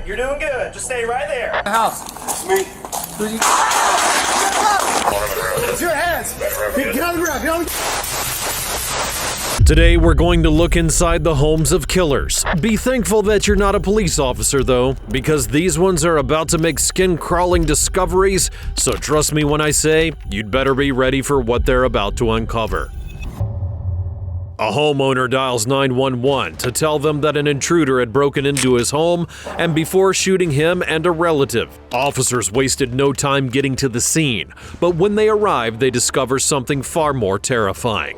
You're doing good. Just stay right there. The house. Me. It's your hands. Get on the ground. Get on the Today, we're going to look inside the homes of killers. Be thankful that you're not a police officer, though, because these ones are about to make skin-crawling discoveries, so trust me when I say you'd better be ready for what they're about to uncover. A homeowner dials 911 to tell them that an intruder had broken into his home, and before shooting him and a relative, officers wasted no time getting to the scene. But when they arrived, they discover something far more terrifying.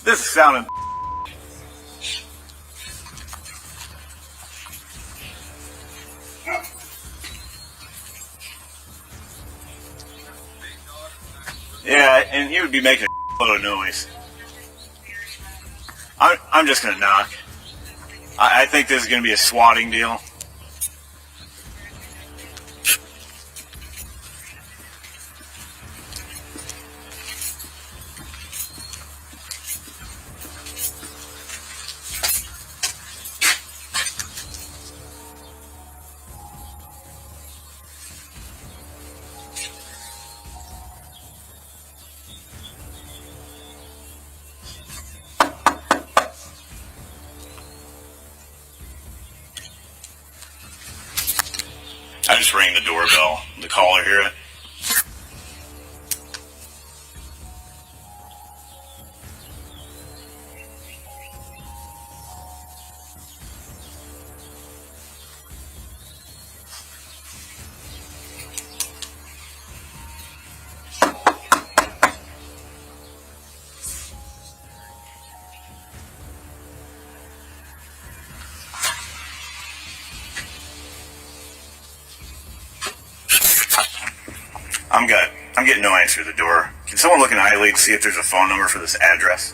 This is sounding. Yeah, and he would be making a lot of noise. I'm just gonna knock. I think this is gonna be a swatting deal. I just rang the doorbell. The caller hear it. I'm getting no answer to the door. Can someone look in iLead to see if there's a phone number for this address?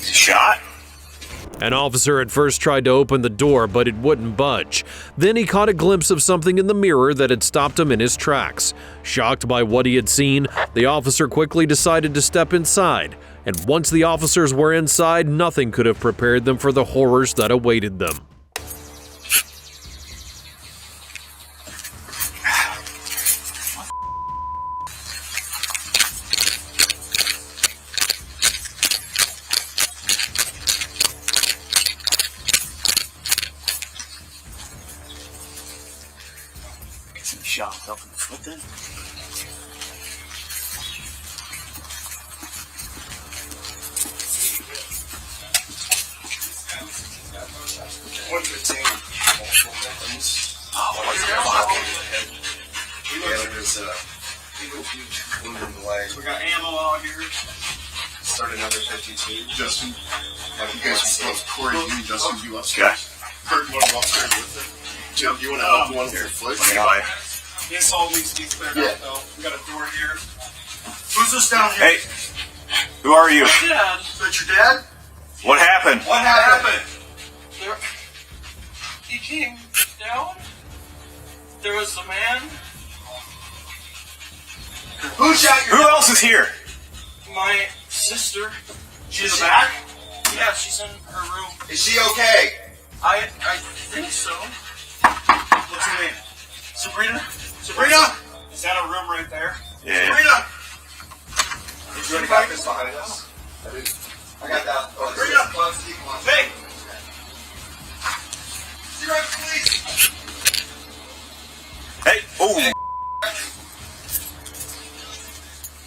Shot? An officer at first tried to open the door, but it wouldn't budge. Then he caught a glimpse of something in the mirror that had stopped him in his tracks. Shocked by what he had seen, the officer quickly decided to step inside. And once the officers were inside, nothing could have prepared them for the horrors that awaited them. shot himself in the foot then? We got ammo out here. Start another 52. Justin, you guys can both Corey, you and Justin, you Okay. upstairs. Kurt, you want to go upstairs with him? Jim, you want to help the one with your foot? Anyway. This all needs to be cleared Yeah. out, though. We got a door here. Who's this down here? Hey, who are you? Dad. Is that your dad? What happened? What happened? He came down. There was a man. Who shot your Who else is here? My sister. She's back? Yeah, she's in her room. Is she okay? I think so. What's her name? Sabrina? Sabrina? Is that a room right there? Yeah. Sabrina! You already got this behind us? I got that. Oh, Sabrina! Hey! You're right, please! Hey, oh.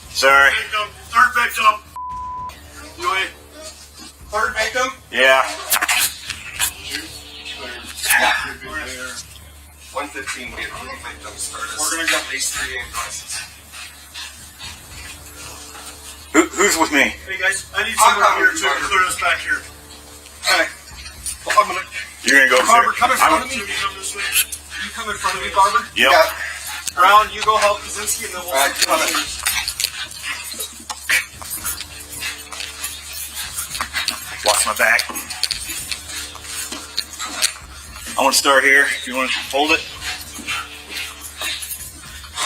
Sorry. Victim, third victim! You ain't. Third victim? Yeah. 115, we have 3 victims started. We're gonna go. at least 3 ambulances. Who's with me? Hey guys, I need I'm someone coming, here to Barber. clear this back here. Okay. Well, I'm gonna. You're gonna go Barber, upstairs. come in front of I'm- me. You come this way. You come in front of me, Barber. Yep. Yeah. Brown, you go help Kaczynski, and then we'll. All right, come in. Watch my back. I want to start here. If you want to hold it.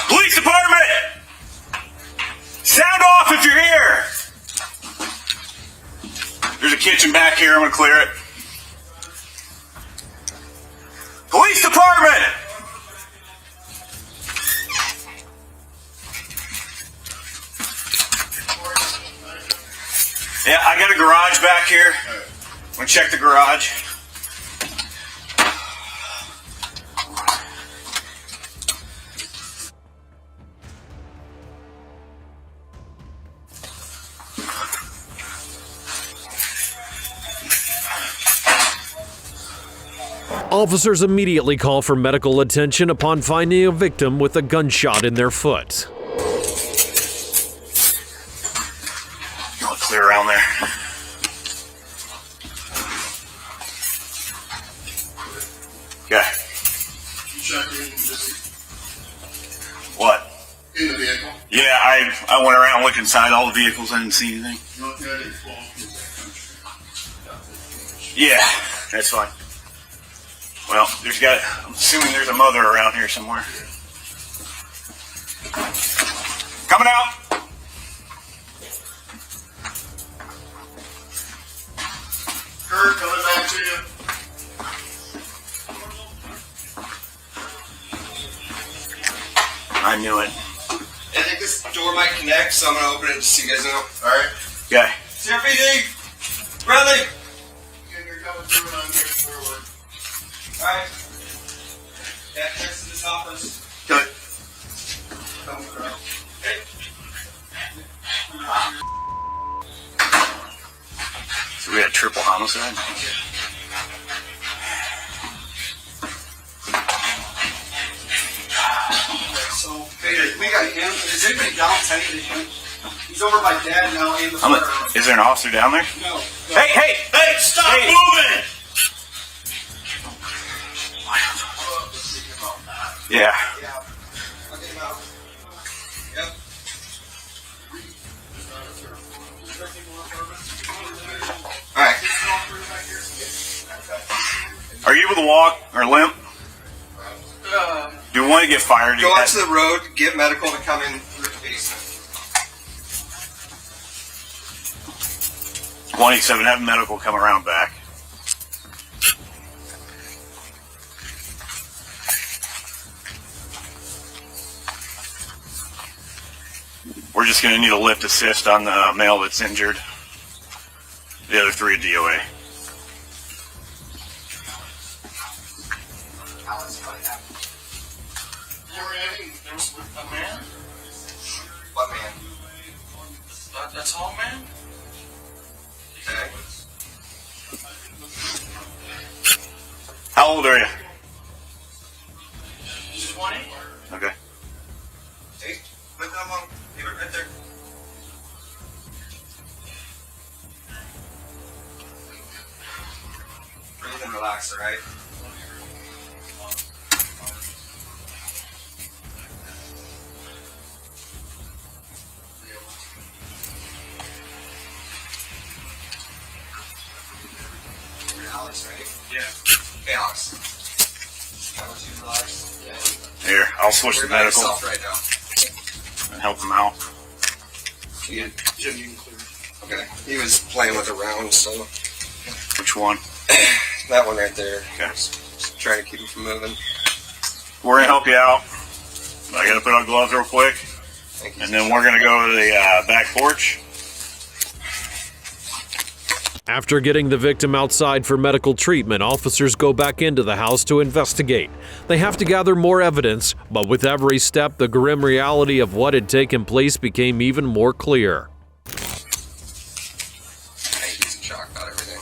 Police department! Sound off if you're here! There's a kitchen back here. I'm going to clear it. Police department! Yeah, I got a garage back here. I'm going to check the garage. Officers immediately call for medical attention upon finding a victim with a gunshot in their foot. You want to clear around there? Okay. You check in What? in the vehicle. Yeah, I went around looking inside all the vehicles. I didn't see anything. You know, that is false. Yeah, that's fine. Well, I'm assuming there's a mother around here somewhere. Coming out. Kurt, coming back to you. I knew it. I think this door might connect, so I'm going to open it just so you guys know. Alright. Okay. CRPD! Bradley! Again, you're coming through and I'm getting forward. Alright. Yeah, next to this office. Good. Come through. So we had triple homicide. So, We got him. Is anybody down attending to him? He's over by Dad now in the front. Is there an officer down there? No. Hey! hey, stop Hey. moving! Yeah. Yeah. I'll get him out. Yep. Alright. Are you able to walk or limp? Do we want to get fired? Go out to the road, get medical to come in through the basement. 187, have medical come around back. We're just going to need a lift assist on the male that's injured. The other 3 are DOA. There was a man? What man? That's all, man? Okay. How old are you? 20? Okay. Hey, look how long. Leave it right there. Breathe and relax, alright? You're Alex, right? Yeah. Hey, Alex. Alex, you relax? Yeah. Here, I'll switch to Worry about medical yourself right now. and help him out. Yeah. Jim, you can clear. Okay. He was playing with a round, so Which one? that one right there. Okay. Just trying to keep him from moving. We're gonna help you out. I gotta put on gloves real quick, Thank you. and then we're gonna go to the back porch. After getting the victim outside for medical treatment, officers go back into the house to investigate. They have to gather more evidence, but with every step, the grim reality of what had taken place became even more clear. I think he's in shock about everything.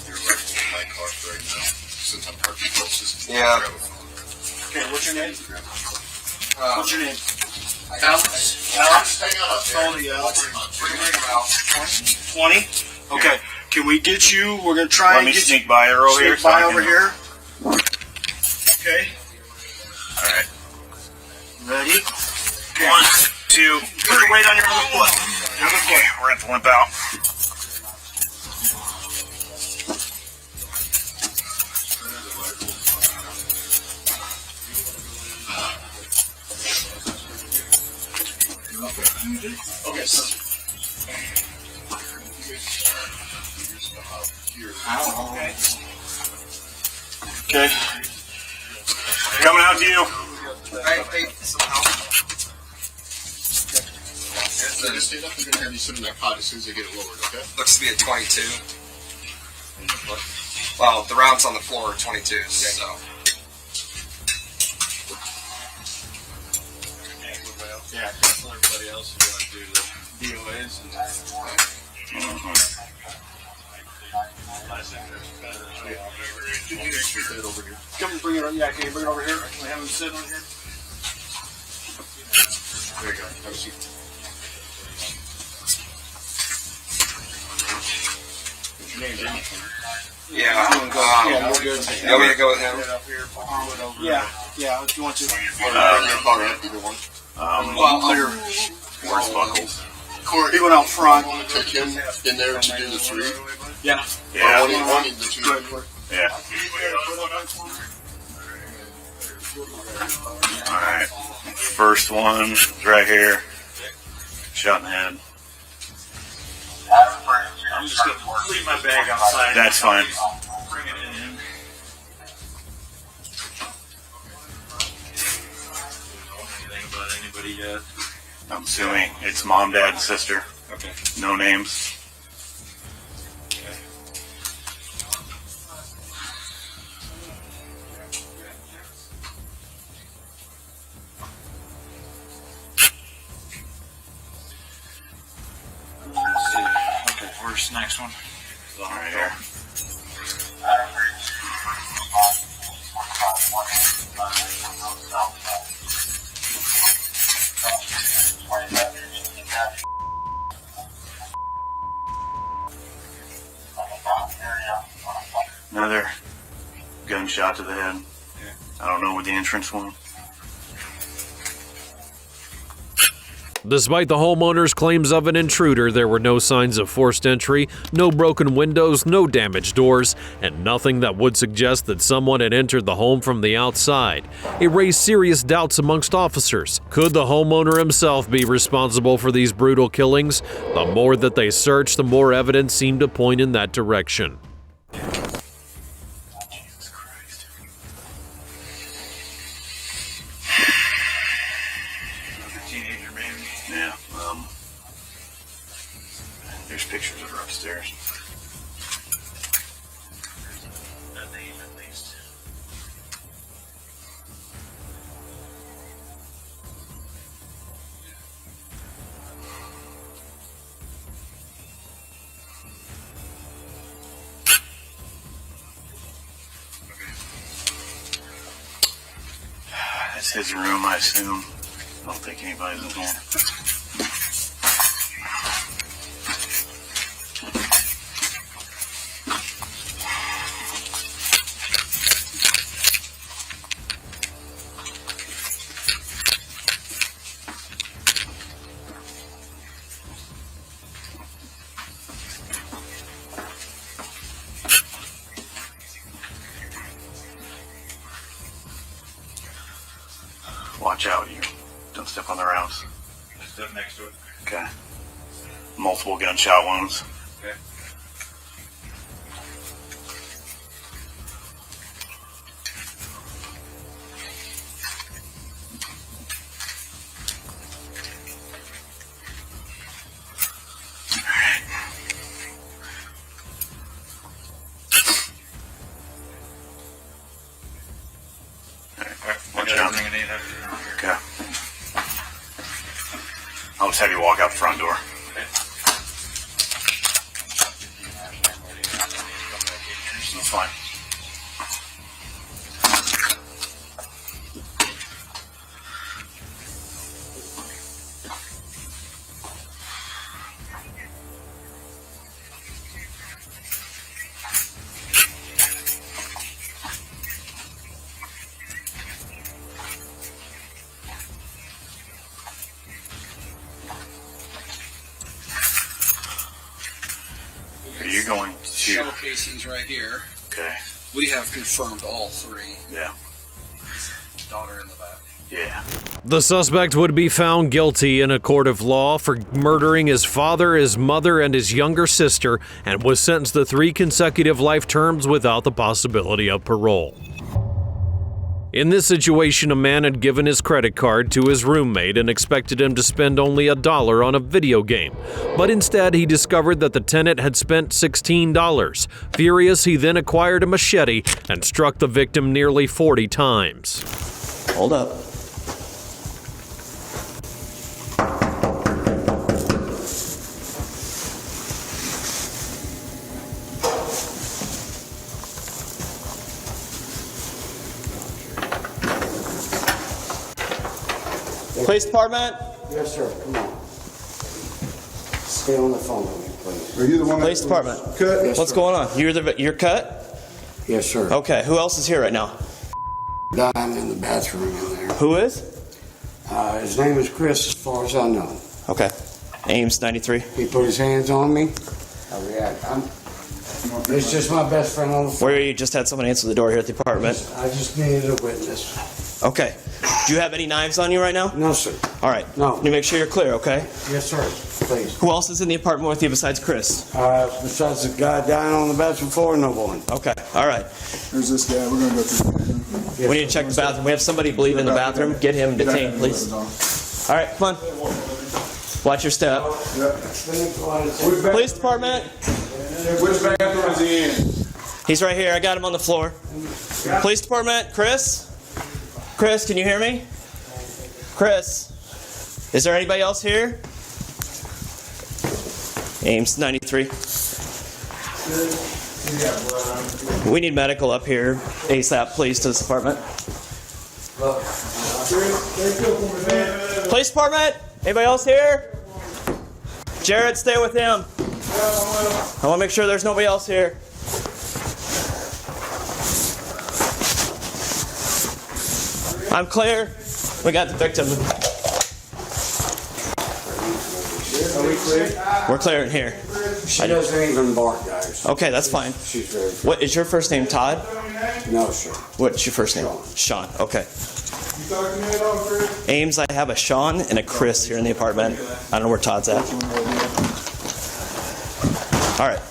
You're right in my car right now. Since I'm parking closest. Yeah. Okay, what's your name? What's your name? Alex? Alex, hang on up there. How old are you, Alex? Bring him out. 20? Okay. Can we get you? We're going to try Let and me get sneak by her over here. sneak by so I over can- here. Okay. All right. Ready? 1, 2. Put your weight on your other foot. Okay, we're gonna have to limp out. Okay, so. Okay. Okay. Coming out to you. Hey, some help. So just stand up. They're going to have you sit in that pot as soon as they get it lowered, okay? Looks to be a 22. Well, the rounds on the floor are 22s, so. Yeah, tell everybody else who want to do the DOAs and Come and bring it on. Yeah, can you bring it over here? Can we have him sit on here? There you go. Have a seat. What's your name, Jimmy? Yeah. Yeah, we're good. You want me to go with him? Up here, forward over. Yeah, if you want to. Either one. Horse buckles. Corey, He went out front. want to take him in there to do the 3? Yeah. Yeah. One of the 2. Yeah. All right. First one is right here. Shot in the head. I'm just going to leave my bag outside. That's fine. Bring it in. Anything about anybody yet? I'm assuming it's mom, dad, and sister. Okay. No names. Let's see. Okay, where's the next one? Right here. Another gunshot to the head. I don't know where the entrance went. Despite the homeowner's claims of an intruder, there were no signs of forced entry, no broken windows, no damaged doors, and nothing that would suggest that someone had entered the home from the outside. It raised serious doubts amongst officers. Could the homeowner himself be responsible for these brutal killings? The more that they searched, the more evidence seemed to point in that direction. Teenager, baby. Yeah. There's pictures of her upstairs. It's his room, I assume. I don't think anybody's in here. Watch out, you don't step on the rounds. Step next to it. Okay. Multiple gunshot wounds. Okay. Watch out. Okay. I'll just have you walk out the front door. That's fine. Are you going to... Shell casings right here. Okay. We have confirmed all three. Yeah. Daughter in the back. Yeah. The suspect would be found guilty in a court of law for murdering his father, his mother, and his younger sister, and was sentenced to 3 consecutive life terms without the possibility of parole. In this situation, a man had given his credit card to his roommate and expected him to spend only $1 on a video game. But instead, he discovered that the tenant had spent $16. Furious, he then acquired a machete and struck the victim nearly 40 times. Hold up. Police department? Yes, sir. Come on. Stay on the phone with me, please. Are you the one that Police department. cut? Yes, What's sir. going on? You're cut? Yes, sir. Okay, who else is here right now? I'm in the bathroom in there. Who is? His name is Chris, as far as I know. Okay. Ames 93. He put his hands on me. I react. It's just my best friend on the phone. Where you just had someone answer the door here at the apartment. I just needed a witness. Okay. Do you have any knives on you right now? No, sir. All right. No. Can you make sure you're clear, okay? Yes, sir. Please. Who else is in the apartment with you besides Chris? Besides the guy dying on the bathroom floor, no one. Okay. All right. There's this guy. We're gonna go through. We need to check the bathroom. We have somebody bleeding in the bathroom. Get him detained, please. All right, come on. Watch your step. Police department. Which bathroom is he in? He's right here. I got him on the floor. Police department. Chris? Chris, can you hear me? Chris? Is there anybody else here? Ames 93. We need medical up here ASAP, please, to this apartment. Police department? Anybody else here? Jared, stay with him. I want to make sure there's nobody else here. I'm clear. We got the victim. Are we clear? We're clear in here. She doesn't even bark, guys. Okay, that's fine. She's very... What is your first name, Todd? No, sir. What's your first name? Sean. Okay. Ames, I have a Sean and a Chris here in the apartment. I don't know where Todd's at. All right.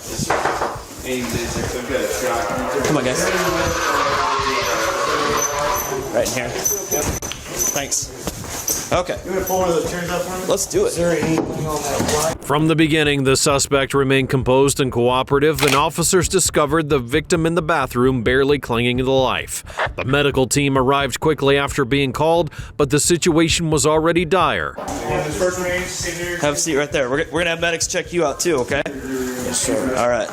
Come on, guys. Right in here. Thanks. Okay. You want to pull one of those chairs up for me? Let's do it. Is there anything on that right? From the beginning, the suspect remained composed and cooperative, and officers discovered the victim in the bathroom barely clinging to life. The medical team arrived quickly after being called, but the situation was already dire. Have a seat right there. We're going to have medics check you out too, okay? Yes, sir. All right.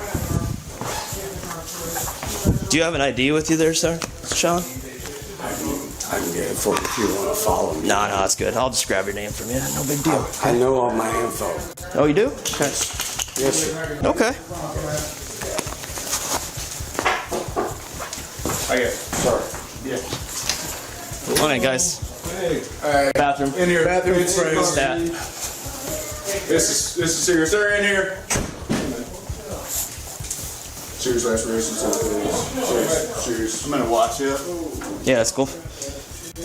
Do you have an ID with you there, sir? Sean? I can good if you want to follow me. No, it's good. I'll just grab your name from you. No big deal. I know all my info. Oh, you do? Okay. Yes, sir. Okay. Sorry. All right, guys. Alright. Bathroom. In here. Bathroom. Stat. This is serious. They're in here. Serious lacerations. Serious. I'm gonna watch it. Yeah, that's cool.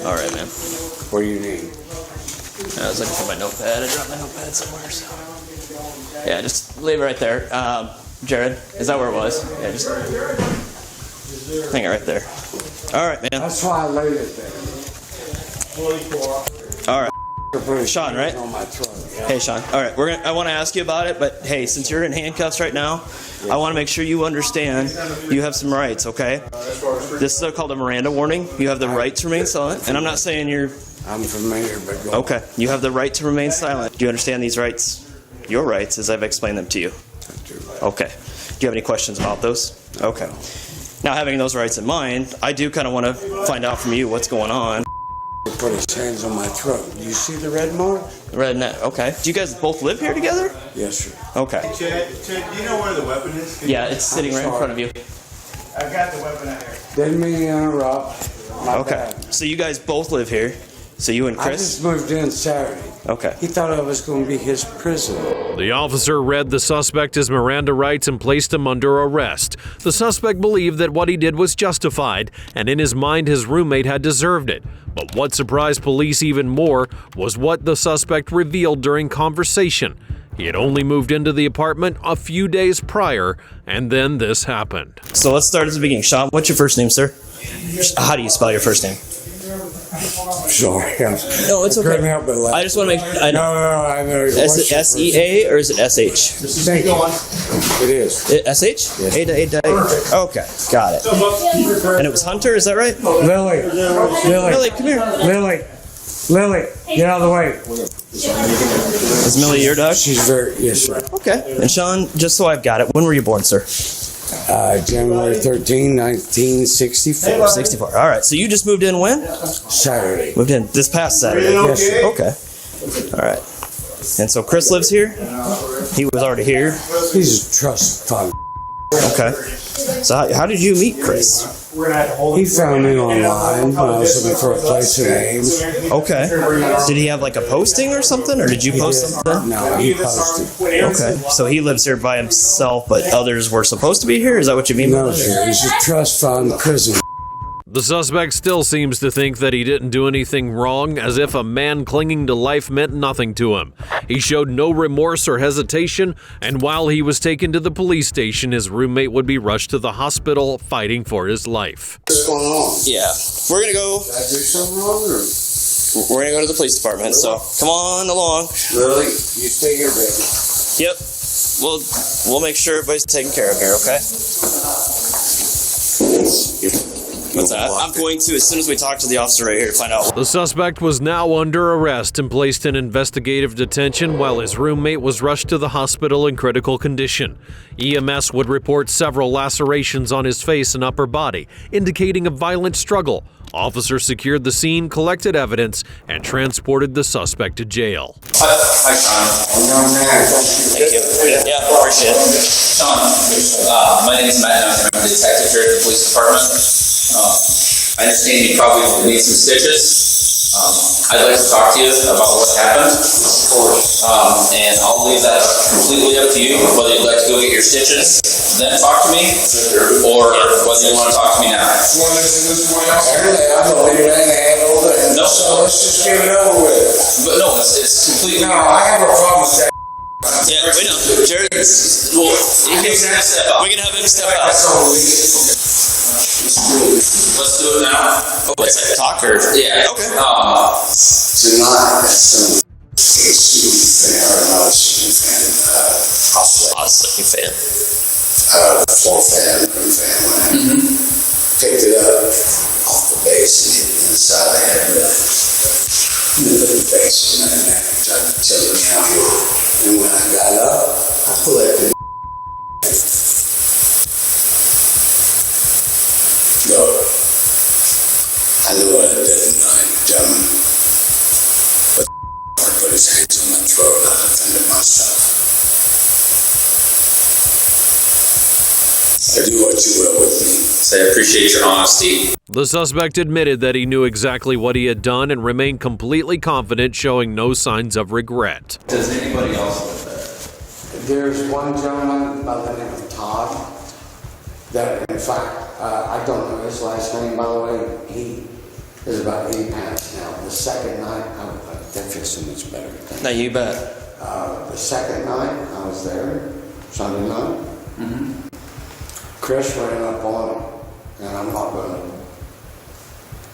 All right, man. What do you need? I was looking for my notepad. I dropped my notepad somewhere. So. Yeah, just leave it right there. Jared, is that where it was? Yeah, just hang it right there. All right, man. That's why I laid it there. All right. Put Sean, right? on my throat. Yeah. Hey, Sean. All right, I want to ask you about it, but hey, since you're in handcuffs right now, I want to make sure you understand you have some rights, okay? This is called a Miranda warning. You have the right to remain silent, and I'm not saying you're... I'm familiar, but go Okay, you have the right to remain silent. Do you understand these rights? Your rights, as I've explained them to you. Okay. Do you have any questions about those? Okay. Now, having those rights in mind, I do kind of want to find out from you what's going on. He put his hands on my throat. You see the red mark? Red net. Okay. Do you guys both live here together? Yes, sir. Okay. Chad, do you know where the weapon is? Yeah, it's sitting right in front of you. I've got the weapon out here. Didn't mean to interrupt. My Okay. bad. So you guys both live here. So you and I Chris? just moved in Saturday. Okay. He thought I was going to be his prison. The officer read the suspect his Miranda rights and placed him under arrest. The suspect believed that what he did was justified, and in his mind his roommate had deserved it. But what surprised police even more was what the suspect revealed during conversation. He had only moved into the apartment a few days prior, and then this happened. So let's start at the beginning. Sean, what's your first name, sir? How do you spell your first name? Sorry. No, it's okay. Couldn't help but laugh. I just want to make... I know. No, I know. Is it S-E-A or is it S-H? Thank you. It is. S-H? Yes. Okay, got it. And it was Hunter, is that right? Lily. Millie, come here. Lily, get out of the way. Is Millie your dog? She's very, yes, sir. Okay. And Sean, just so I've got it, when were you born, sir? January 13, 1964. 64. All right. So you just moved in when? Saturday. Moved in this past Saturday. Yes, sir. Okay. All right. And so Chris lives here? He was already here? He's a trust fund. Okay. So how did you meet Chris? He found me online when I was looking for a place in Ames. Okay. Did he have like a posting or something? Or did you post something? No, he posted. Okay. So he lives here by himself, but others were supposed to be here? Is that what you mean? No, sir. He's a trust fund prison. The suspect still seems to think that he didn't do anything wrong, as if a man clinging to life meant nothing to him. He showed no remorse or hesitation, and while he was taken to the police station, his roommate would be rushed to the hospital fighting for his life. What's going on? Yeah. We're going to go. Did I do something wrong? Or? We're going to go to the police department, so come on along. Really? You stay here, baby. Yep. We'll make sure everybody's taken care of here, okay? What's that? I'm going to, as soon as we talk to the officer right here, to find out. The suspect was now under arrest and placed in investigative detention while his roommate was rushed to the hospital in critical condition. EMS would report several lacerations on his face and upper body, indicating a violent struggle. Officers secured the scene, collected evidence, and transported the suspect to jail. Hi, Sean. Thank you. Yeah, appreciate it. Sean, my name is Matt, and I'm a detective here at the police department. I understand you probably need some stitches. I'd like to talk to you about what happened. And I'll leave that completely up to you, whether you'd like to go get your stitches, then talk to me, or whether you want to talk to me now. No, So let's just get it over with. but no, it's completely. No, I have a problem with that. Yeah, we know. Jared, well, we can have him step out. Let's do it now. Oh, it's like talk or? Yeah. Okay. Tonight, some student fan, or not a student fan, Awesome fan. floor fan, room fan, picked it up off the base and hit it in the side of the head with the base, and then tried to tilt me out here. And when I got up, I collected. No, I knew what I did at night. do what you will with me. So I appreciate your honesty. The suspect admitted that he knew exactly what he had done and remained completely confident, showing no signs of regret. Does anybody else live there? There's one gentleman by the name of Todd that, in fact, I don't know his last name, by the way. He is about 8 pounds now. The second night, that feels so much better. No, you bet. The second night I was there, Sunday night, Chris ran up on him, and I'm not going to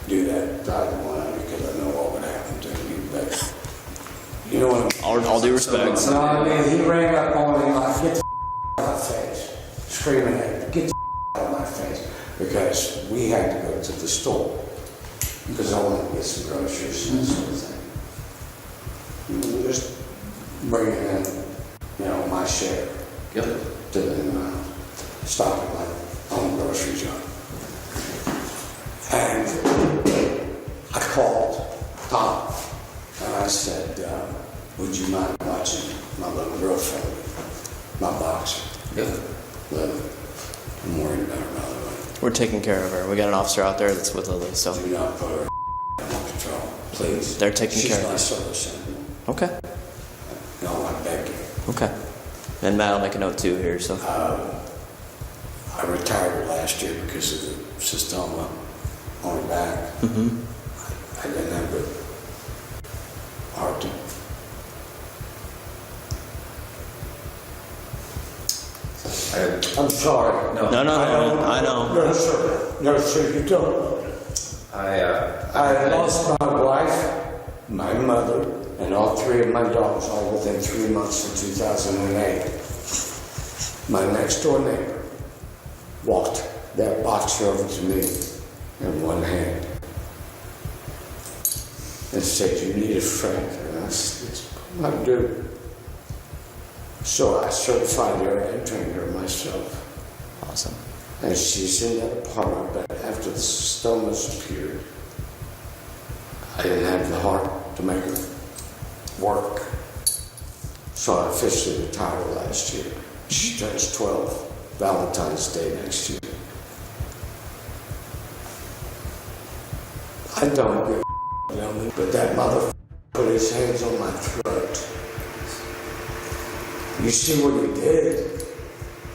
do that driving one because I know what would happen to him. But you know what I mean? All due respect. No, I mean, he ran up on him like, get the out of my face, screaming at him, get the out of my face, because we had to go to the store because I wanted to get some groceries and that sort of thing. Just bringing in, my share to the stop at my own grocery shop. And I called Tom and I said, would you mind watching my little girlfriend, my boxer? Lily. I'm worried about her, by the way. We're taking care of her. We got an officer out there that's with Lily, so Do not put her under control, please. they're taking care of her. She's my solution. Okay. No, I beg you. Okay. And Matt will make a note too here, so. I retired last year because of the cystoma on my back. I didn't have the heart to. I'm sorry. No, I know. No, sir. No, sir, you don't. I lost my wife, my mother, and all 3 of my dogs all within 3 months of 2008. My next door neighbor walked that boxer over to me in one hand and said, you need a friend. And I said, I do. So I certified her and trained her myself. Awesome. And she's in that apartment, but after the stomas appeared, I didn't have the heart to make her work. So I officially retired last year. She turns 12, Valentine's Day next year. I don't give a but that motherfucker put his hands on my throat. You see what he did,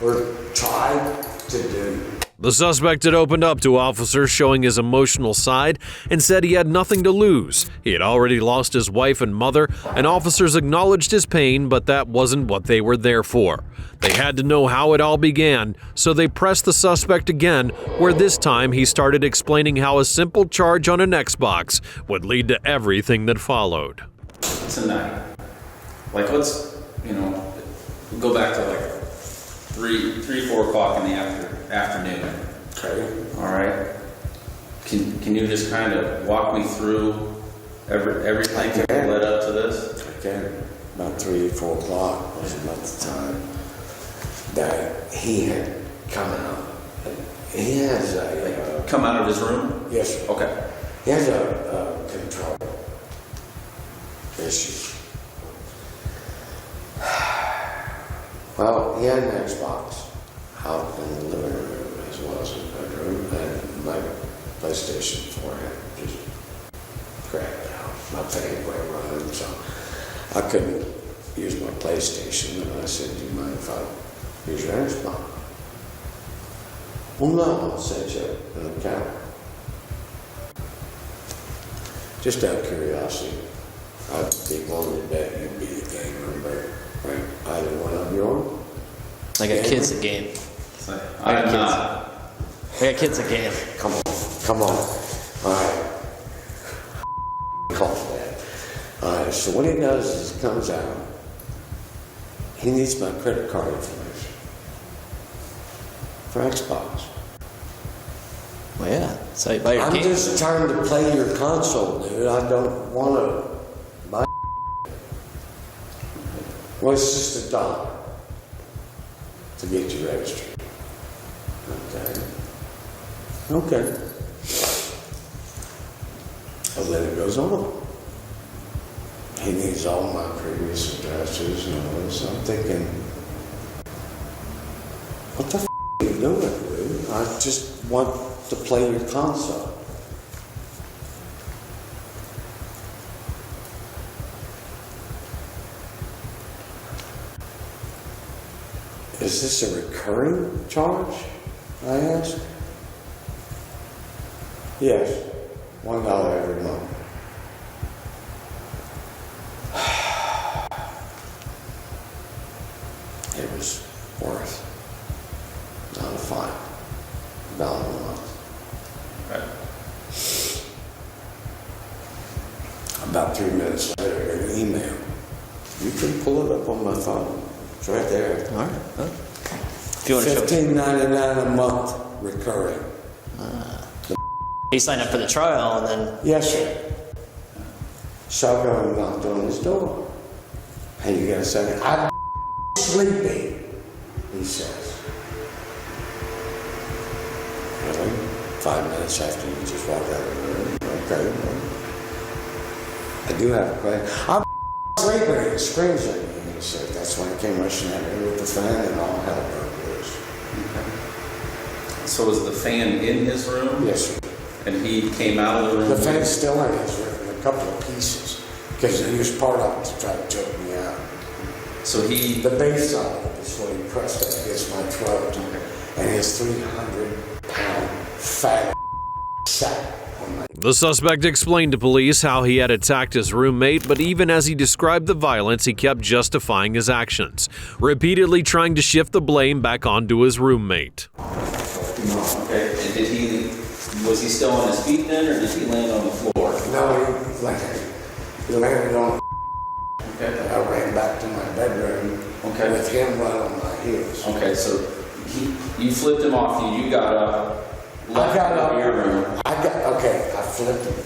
or tried to do? The suspect had opened up to officers, showing his emotional side, and said he had nothing to lose. He had already lost his wife and mother, and officers acknowledged his pain, but that wasn't what they were there for. They had to know how it all began, so they pressed the suspect again, where this time he started explaining how a simple charge on an Xbox would lead to everything that followed. Tonight, like let's, go back to like 4 o'clock in the afternoon. Okay. All right. Can you just kind of walk me through everything that led up to this? I can. About 3, 4 o'clock was about the time that he had come out. He has a... Come out of his room? yes, sir. Okay. He has a control issue. Well, he had an Xbox out in the living room as well as his bedroom, and my PlayStation 4 had just cracked out. My thing went running, so I couldn't use my PlayStation, and I said, do you mind if I use your Xbox? Well, no, I'll set you an account. Just out of curiosity, I'd be willing to bet you'd be the gamer, but right, either one of you are. I got kids at game. I'm not. I got kids at game. Come on. All right. Call that. All right, so what he does is he comes out. He needs my credit card information for Xbox. Well, yeah. So you buy your I'm game. just trying to play your console, dude. I don't want to buy. Well, it's just $1 to get you registered. Okay. And then it goes on. He needs all my previous addresses and all this. I'm thinking, what the f*** are you you doing, dude? I just want to play your console. Is this a recurring charge? I asked. Yes, $1 every month. It was worth not a fine, $1 a month. Right. About 3 minutes later, I got an email. You can pull it up on my phone. It's right there. All right. Huh? If you want to show. $15.99 a month recurring. He signed up for the trial and then. Yes, sir. So I go and knocked on his door. And you got a second. I'm sleepy, he says. Really? 5 minutes after you just walked out of the room. Okay. I do have a question. I'm sleeping. He screams at me. He said, that's when he came rushing at me with the fan and all hell broke loose. So was the fan in his room? Yes, sir. And he came out of the room? The fan's still in his room in a couple of pieces. Because he used part of it to try to choke me out. So he... The base of it is what he pressed up against my throat. And his 300-pound fat sack on my... The suspect explained to police how he had attacked his roommate, but even as he described the violence, he kept justifying his actions, repeatedly trying to shift the blame back onto his roommate. Okay, and was he still on his feet then, or did he land on the floor? No, he landed on... Okay. I ran back to my bedroom with him right on my heels. Okay, so you flipped him off, you got up, left out of your room. I flipped him.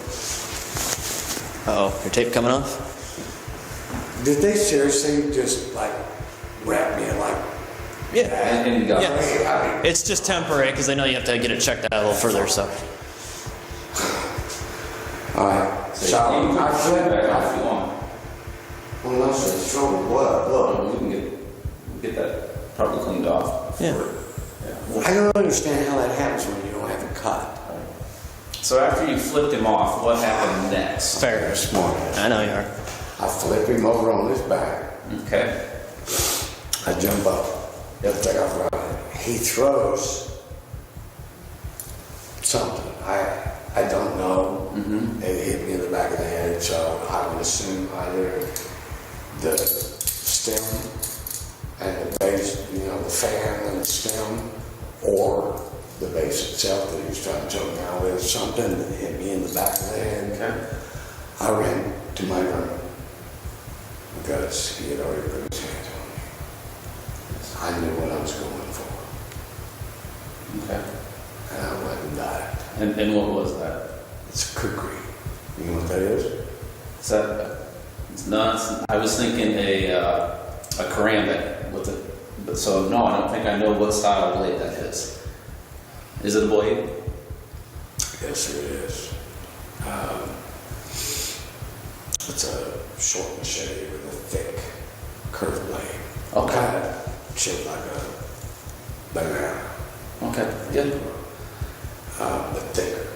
Uh-oh, your tape coming off? Did they seriously just wrap me in Yeah. And you got Yeah. It's just temporary because they know you have to get it checked out a little further, so. Alright, so I flipped back him. off if you want. Unless it's from blood, look. We can get that probably cleaned off. Yeah. I don't understand how that happens when you don't have a cut. So after you flipped him off, what happened next? Fair. This morning, I know you are. I flip him over on his back. Okay. I jump up. He'll take off running. He throws something. I don't know. It hit me in the back of the head, so I would assume either the stem and the base, the fan and the stem, or the base itself that he was trying to choke me out with, something that hit me in the back of the head. Okay. I ran to my room because he had already put his hands on me. I knew what I was going for, Okay. and I went and got it. And what was that? It's kukri. You know what that is? Is that? It's not. I was thinking a karambit with it. But so no, I don't think I know what style of blade that is. Is it a blade? Yes, it is. It's a short machete with a thick, curved blade. Okay. Kind of shaped like a banana, Okay. Good. but thicker.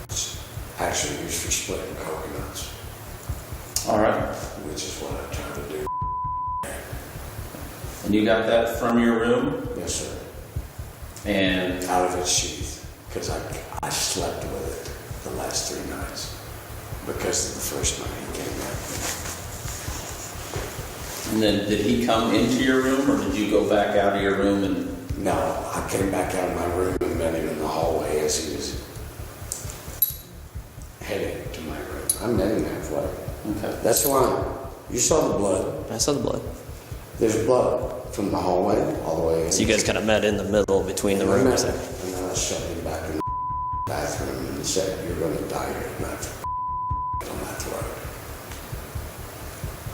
It's actually used for splitting coconuts, All right. which is what I'm trying to do. And you got that from your room, Yes, sir. and Out of its sheath, because I slept with it the last 3 nights because of the first night he came in. and then did he come into your room, or did you go back out of your room and? No, I came back out of my room and met him in the hallway as he was heading to my room. I met him halfway. Okay. That's why you saw the blood. I saw the blood. There's blood from the hallway all the way in. So you guys kind of met in the middle between the rooms there. And then I shoved him back in the bathroom and said, "You're going to die here, not on my throat."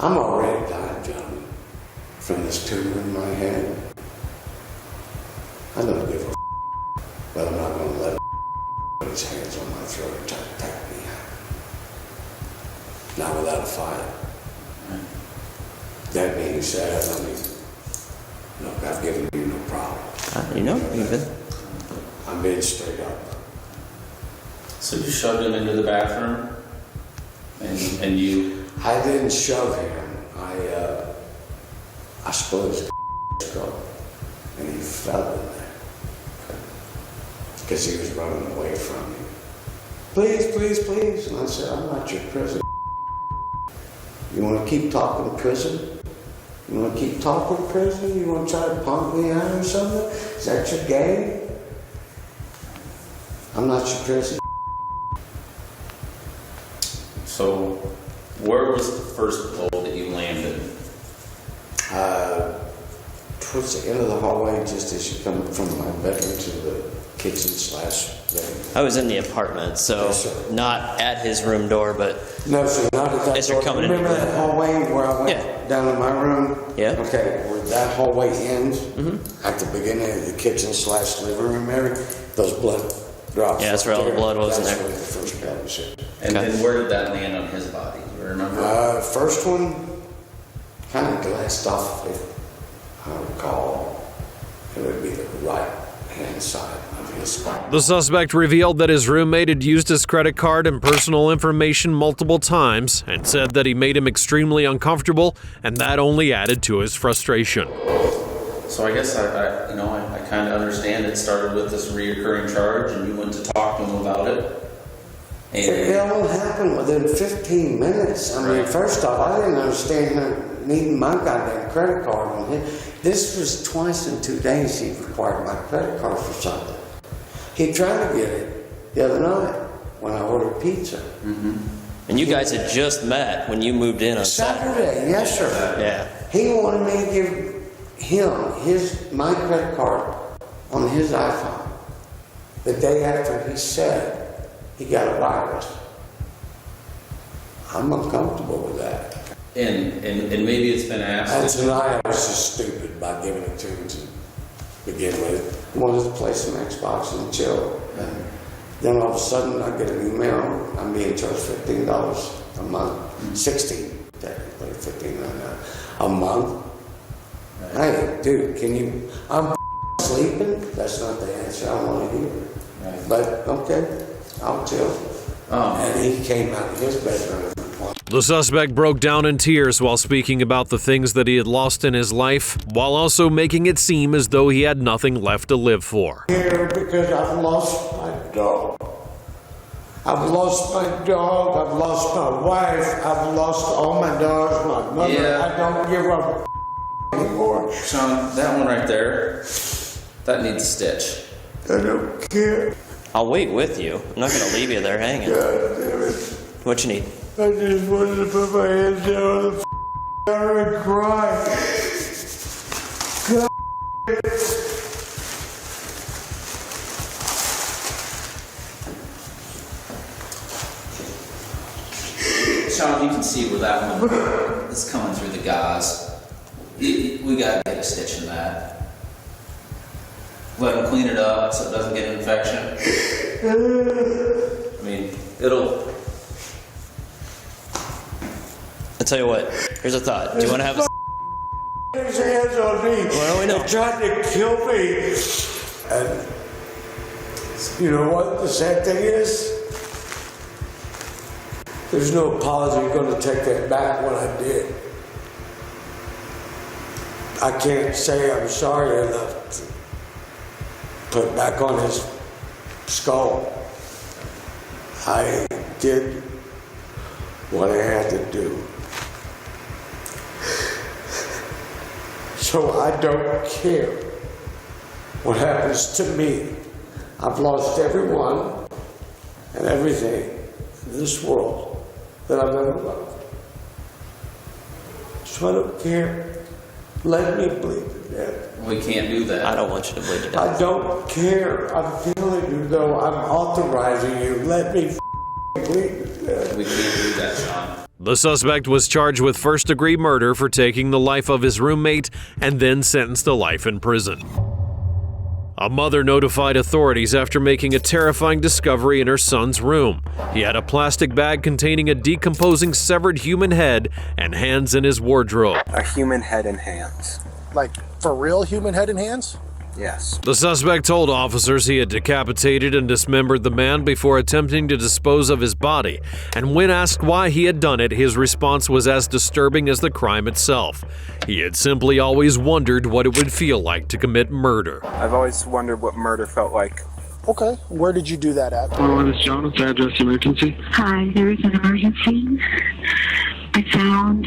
I'm already dying, gentlemen, from this tumor in my head. I don't give a but I'm not going to let him put his hands on my throat and try to take me out. Not without a fight. That being said, Look, I've given you no problem. You know, even. I'm being straight up. So you shoved him into the bathroom, and you. I didn't shove him. I split his skull, and he fell in there because he was running away from me. Please, please, please. And I said, I'm not your prison. You want to keep talking prison? You want to keep talking prison? You want to try to punk me out or something? Is that your game? I'm not your prison. So, where was the first blow that you landed? Towards the end of the hallway, just as you come from my bedroom to the kitchen / living. I was in the apartment, so Yes, sir. not at his room door, but No, sir, not at that As you're door. coming in. Remember that hallway where I went Yeah. down in my room? Yeah. Okay, where that hallway ends, at the beginning of the kitchen / living room area, those blood drops. Yeah, that's where all the blood was in That's there. where the first guy was hit. And Okay. then where did that land on his body? Do you remember? First one, kind of glanced off, if I recall. It would be the right hand side of his spine. The suspect revealed that his roommate had used his credit card and personal information multiple times and said that he made him extremely uncomfortable, and that only added to his frustration. So I guess I kind of understand it started with this reoccurring charge, and you went to talk to him about it. It all happened within 15 minutes. I mean, Right. first off, I didn't understand him needing my goddamn credit card on him. This was twice in 2 days he required my credit card for something. He tried to get it the other night when I ordered pizza. and you guys had just met when you moved in on Saturday, yes, sir. Yeah. He wanted me to give him my credit card on his iPhone the day after he said he got a virus. I'm uncomfortable with that. And maybe it's been And asked. tonight I was just stupid by giving it to him to begin with. I wanted to play some Xbox and chill. And then all of a sudden I get an email. I'm being charged $15 a month. 16 technically, 15 a month. Hey, dude, I'm sleeping? That's not the answer I want to hear. Right. But okay, I'll chill. And he came out of his bedroom. The suspect broke down in tears while speaking about the things that he had lost in his life, while also making it seem as though he had nothing left to live for. Here because I've lost my dog. I've lost my dog. I've lost my wife. I've lost all my dogs. My mother. Yeah. I don't give a anymore. Sean, that one right there, that needs a stitch. I don't care. I'll wait with you. I'm not going to leave you there hanging. God damn it. What you need? I just wanted to put my hands down on the counter and cry. God. Sean, you can see where that one is coming through the gauze. We gotta get a stitch in that. Let him clean it up so it doesn't get an infection. I mean, it'll. I'll tell you what. Here's a thought. Do you want to have a... His hands on me. Well, we know. They tried to kill me. And you know what the sad thing is? There's no apology going to take that back what I did. I can't say I'm sorry enough to put back on his skull. I did what I had to do. So I don't care what happens to me. I've lost everyone and everything in this world that I've ever loved. So I don't care. Let me bleed to death. We can't do that. I don't want you to bleed to death. I don't care. I'm telling you though, I'm authorizing you. Let me bleed to death. We can't do that, Sean. The suspect was charged with first-degree murder for taking the life of his roommate and then sentenced to life in prison. A mother notified authorities after making a terrifying discovery in her son's room. He had a plastic bag containing a decomposing severed human head and hands in his wardrobe. A human head and hands. Like, for real human head and hands? Yes. The suspect told officers he had decapitated and dismembered the man before attempting to dispose of his body, and when asked why he had done it, his response was as disturbing as the crime itself. He had simply always wondered what it would feel like to commit murder. I've always wondered what murder felt like. Okay, where did you do that at? This is John. What's the address emergency? Hi, there is an emergency. I found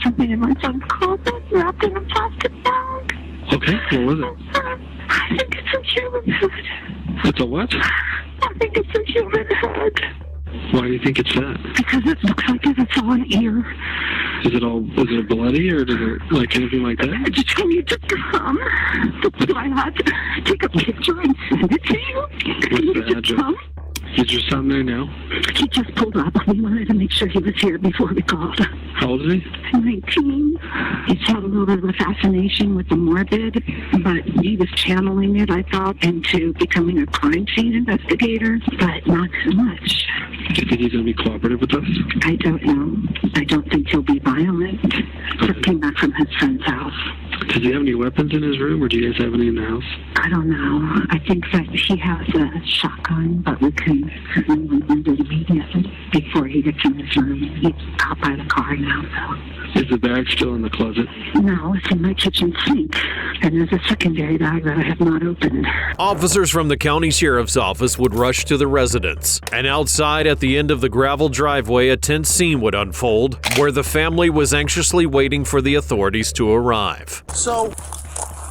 something in my son's closet wrapped in a plastic bag. Okay, what was it? I think it's a human head. It's a what? I think it's a human head. Why do you think it's that? Because it looks like it's all an ear. Is it bloody or does it like anything like that? I just need to come. That's why I had to take a picture and send it to you. What's the address? Is your son there now? He just pulled up. We wanted to make sure he was here before we called. How old is he? 19. He's had a little bit of a fascination with the morbid, but he was channeling it, I thought, into becoming a crime scene investigator, but not so much. Do you think he's going to be cooperative with us? I don't know. I don't think he'll be violent. Just came back from his friend's house. Does he have any weapons in his room, or do you guys have any in the house? I don't know. I think that he has a shotgun, but we can certainly remove it immediately before he gets in his room. He's out by the car now, so. Is the bag still in the closet? No, it's in my kitchen sink. And there's a secondary bag that I have not opened. Officers from the county sheriff's office would rush to the residence, and outside at the end of the gravel driveway, a tense scene would unfold where the family was anxiously waiting for the authorities to arrive. So,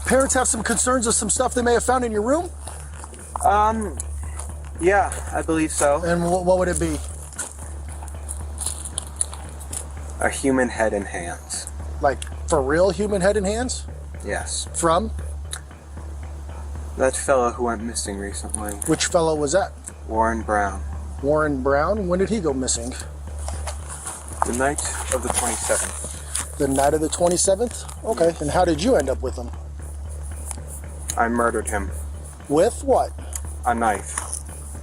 parents have some concerns of some stuff they may have found in your room? Yeah, I believe so. And what would it be? A human head and hands. Like, for real human head and hands? Yes. From? That fellow who went missing recently. Which fellow was that? Warren Brown. Warren Brown? When did he go missing? The night of the 27th. The night of the 27th? Okay, and how did you end up with him? I murdered him. With what? A knife.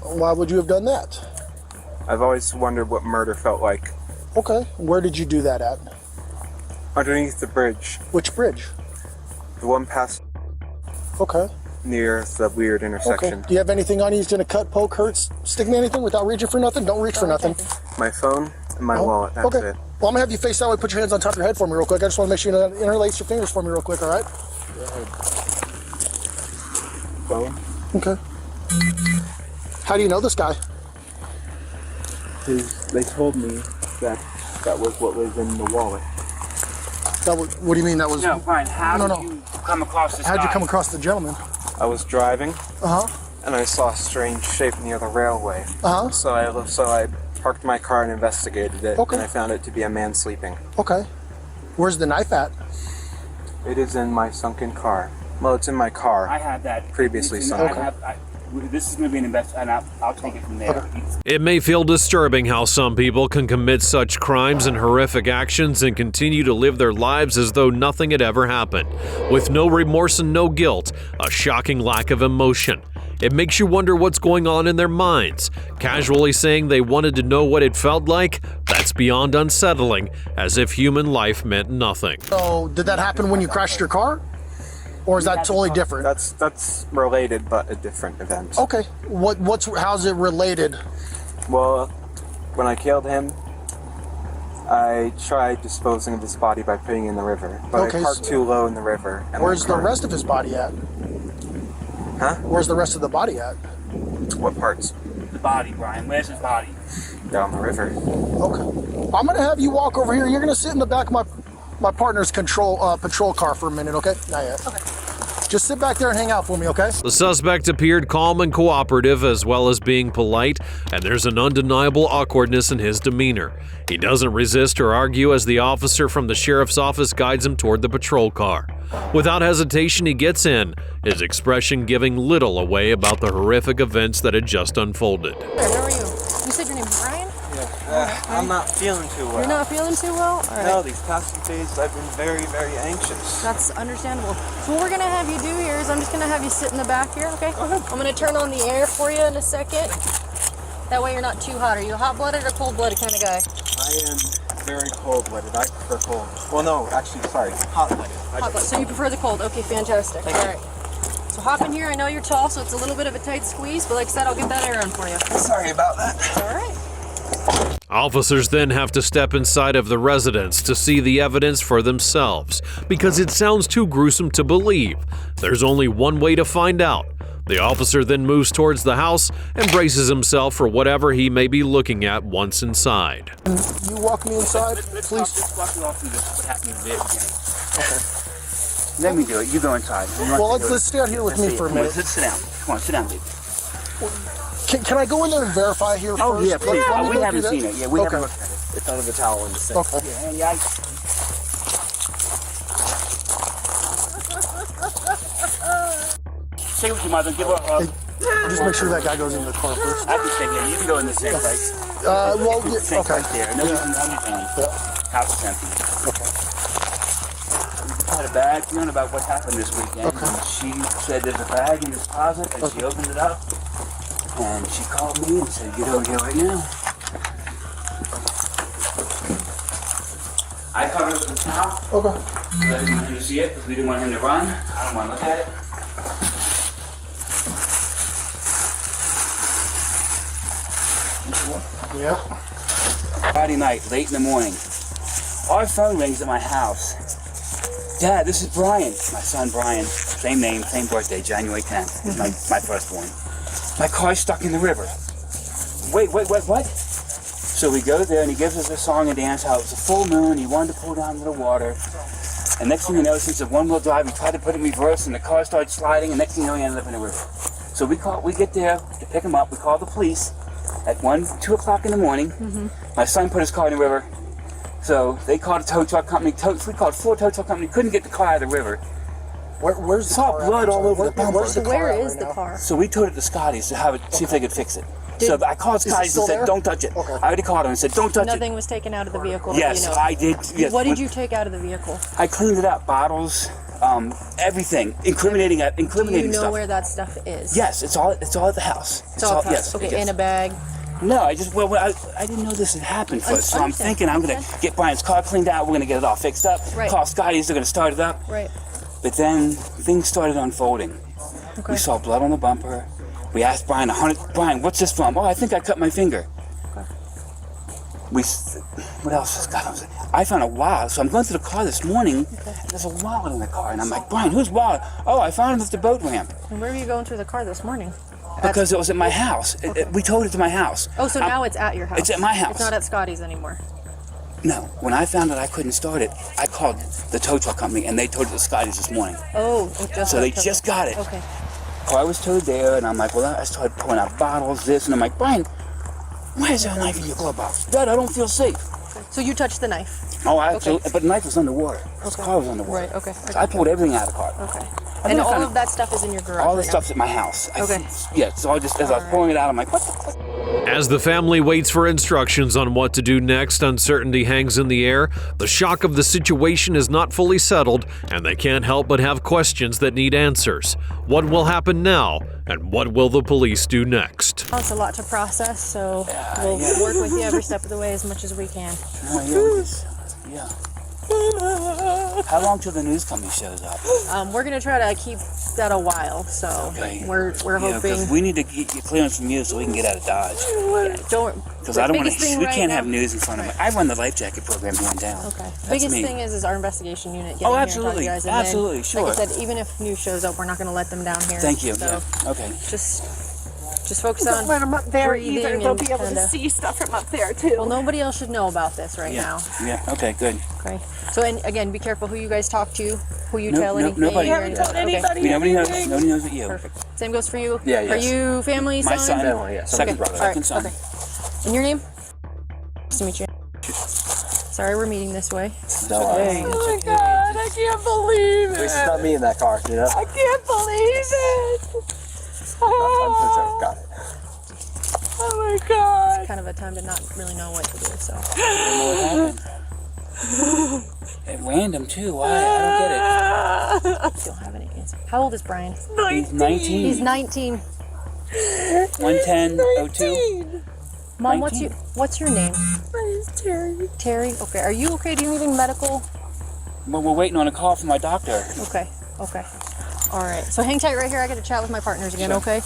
Why would you have done that? I've always wondered what murder felt like. Okay, where did you do that at? Underneath the bridge. Which bridge? The one past Okay. near the weird intersection. Okay. Do you have anything on you that's gonna cut, poke, hurt, stick me anything without reaching for nothing? Don't reach for nothing. My phone and my wallet, that's okay. it. Well, I'm gonna have you face that way, put your hands on top of your head for me real quick. I just wanna make sure you interlace your fingers for me real quick, all right? Phone? Okay. How do you know this guy? They told me that was what was in the wallet. What do you mean that was? No, Brian, how did you come across this How'd you guy? come across the gentleman? I was driving, Uh-huh. and I saw a strange shape near the railway. Uh-huh. So I parked my car and investigated it, Okay. and I found it to be a man sleeping. Okay. Where's the knife at? It is in my sunken car. Well, it's in my car. I have that Previously Okay. sunk. This is going to be an and I'll take it from there. It may feel disturbing how some people can commit such crimes and horrific actions and continue to live their lives as though nothing had ever happened, with no remorse and no guilt, a shocking lack of emotion. It makes you wonder what's going on in their minds. Casually saying they wanted to know what it felt like, that's beyond unsettling, as if human life meant nothing. So, did that happen when you crashed your car? Or is that totally different? That's related, but a different event. Okay. How's it related? Well, when I killed him, I tried disposing of his body by putting it in the river, but Okay, I parked too low in the river. And Where's my the car- rest of his body at? Huh? Where's the rest of the body at? What parts? The body, Brian. Where's his body? Down the river. Okay. I'm gonna have you walk over here. You're gonna sit in the back of my partner's patrol car for a minute, okay? Not yet. Okay. Just sit back there and hang out for me, okay? The suspect appeared calm and cooperative as well as being polite, and there's an undeniable awkwardness in his demeanor. He doesn't resist or argue as the officer from the sheriff's office guides him toward the patrol car. Without hesitation, he gets in, his expression giving little away about the horrific events that had just unfolded. How are you? You said your name's Brian? I'm not feeling too well. You're not feeling too well? All right. No, these past few days I've been very, very anxious. That's understandable. So what we're gonna have you do here is I'm just gonna have you sit in the back here, okay? I'm gonna turn on the air for you in a second. That way you're not too hot. Are you a hot-blooded or cold-blooded kind of guy? I am very cold-blooded. I prefer cold. Well, no, actually, sorry, hot-blooded. Hot-blooded. So you prefer the cold? Okay, fantastic. All right. So hop in here. I know you're tall, so it's a little bit of a tight squeeze, but like I said, I'll get that air on for you. Sorry about that. It's all right. Officers then have to step inside of the residence to see the evidence for themselves because it sounds too gruesome to believe. There's only one way to find out. The officer then moves towards the house and braces himself for whatever he may be looking at once inside. You walk me inside, please. Let's walk you all through this, what happened in the beginning. Okay. Let me do it. You go inside. Well, let's stay out here with me for a minute. Sit down. Come on, sit down, baby. Can I go in there and verify here Oh, first? yeah, please. Let me We go haven't do that. seen it. Yeah, we Okay. haven't looked at it. It's under the towel in the sink. Okay. Yeah, Take it with your mother. Give her a... Just make sure that guy goes in the car first. I can stay here. You can go in the same place. Well, yeah, Sink okay. right there. No, you can on your own. House is empty. Okay. We had a bag feeling about what happened this weekend. Okay. And she said there's a bag in this closet, and she opened it up. And she called me and said, get over here right now. I covered it with a towel. Okay. I didn't want him to see it because we didn't want him to run. I don't want to look at it. Yeah. Friday night, late in the morning. Our phone rings at my house. Dad, this is Brian. My son Brian. Same name, same birthday, January 10th. Is my firstborn. My car's stuck in the river. Wait, what? So we go there and he gives us a song and dance how it was a full moon, he wanted to pull down to the water. And next thing you know, since it's a one-wheel drive, he tried to put it in reverse and the car started sliding and next thing you know, he ended up in the river. So we get there to pick him up, we call the police at 2 o'clock in the morning. My son put his car in the river. So they called a tow truck company. We called 4 tow truck companies, couldn't get the car out of the river. Where's the Saw car blood at? all over the bumper. Where is the car? So we towed it to Scotty's to have it, see if they could fix it. So I called Scotty's and said, don't touch it. Okay. I already called him and said, don't touch Nothing was taken out of the vehicle. it. Yes, you know. I did. Yes. What did you take out of the vehicle? I cleaned it up, bottles, everything, incriminating Do you know stuff. where that stuff is? Yes, it's all at the house. It's all at the house. Yes, Okay, yes. in a bag. No, I didn't know this had happened first, so I'm understand. thinking I'm going to get Brian's car cleaned out, we're going to get it all fixed up, Right. call Scotty's, they're going to start it up. Right. But then things started unfolding. Okay. We saw blood on the bumper. We asked Brian, Brian, what's this from? Oh, I think I cut my finger. Okay. What else has got on? I found a wallet, so I'm going through the car this morning, and there's a wallet in the car, and I'm like, Brian, whose wallet? Oh, I found it at the boat ramp. And where were you going through the car this morning? Because it was at my house. We towed it to my house. Oh, so now it's at your house. It's at my house. It's not at Scotty's anymore. No, when I found that I couldn't start it, I called the tow truck company, and they towed it to Scotty's this morning. Oh, it just So they got towed. just got it. Okay. Car was towed there, and I'm like, well, I started pulling out bottles, this, and I'm like, Brian, why is there a knife in your glove box? Dad, I don't feel safe. So you touched the knife? Oh, absolutely. But the knife was underwater. The car was underwater. Right, okay. So I pulled everything out of the car. Okay. I And think I all found of that stuff is in your garage all the right stuff's at my house. Okay. Yeah, so I just, as I was pulling it out, I'm like, what the fuck? As the family waits for instructions on what to do next, uncertainty hangs in the air. The shock of the situation is not fully settled, and they can't help but have questions that need answers. What will happen now, and what will the police do next? now? It's a lot to process, so we'll work with you every step of the way as much as we can. Yeah. How long till the news company shows up? We're gonna try to keep that a while, so we're Yeah, 'cause hoping. we need to get clearance from you so we can get out of Dodge. Yeah, don't. Because I don't want biggest to. thing We right can't now- have news in front of me. I run the life jacket program here in town. Okay. That's Biggest me. thing is our investigation unit getting Oh, here absolutely. and talk to you guys. And Absolutely, then, sure. Like I said, even if news shows up, we're not going to let them down here. Thank you. So Yeah. Okay. just focus on let them up there breathing either. They'll and be able to kinda- see stuff from up there too. Well, nobody else should know about this right now. Yeah. Okay. Good. Okay. So, and again, be careful who you guys talk to, who you No- tell no- anything. nobody. or You haven't anything. told anybody Okay. Nobody knows. Nobody knows but you. Perfect. Same goes for you. Yeah, Are yes. you family, My son. son? Second brother. All right. Second son. Okay. And your name? Nice to meet you. Sorry, we're meeting this way. No, Oh my god, I can't believe At least it. it's not me in that car, you know? I can't believe it. I'm concerned. Got it. Oh my god. It's kind of a time to not really know what to do, so. I don't know what happened. At random too. Why? I don't get it. You don't have any answer. How old is Brian? He's 19. He's 19. 110-02. Mom, 19. what's your name? My name's Terry. Terry? Okay. Are you okay? Do you need any medical? Well, we're waiting on a call from my doctor. Okay. Okay. All right. So hang tight right here. I got to chat with my partners again, okay?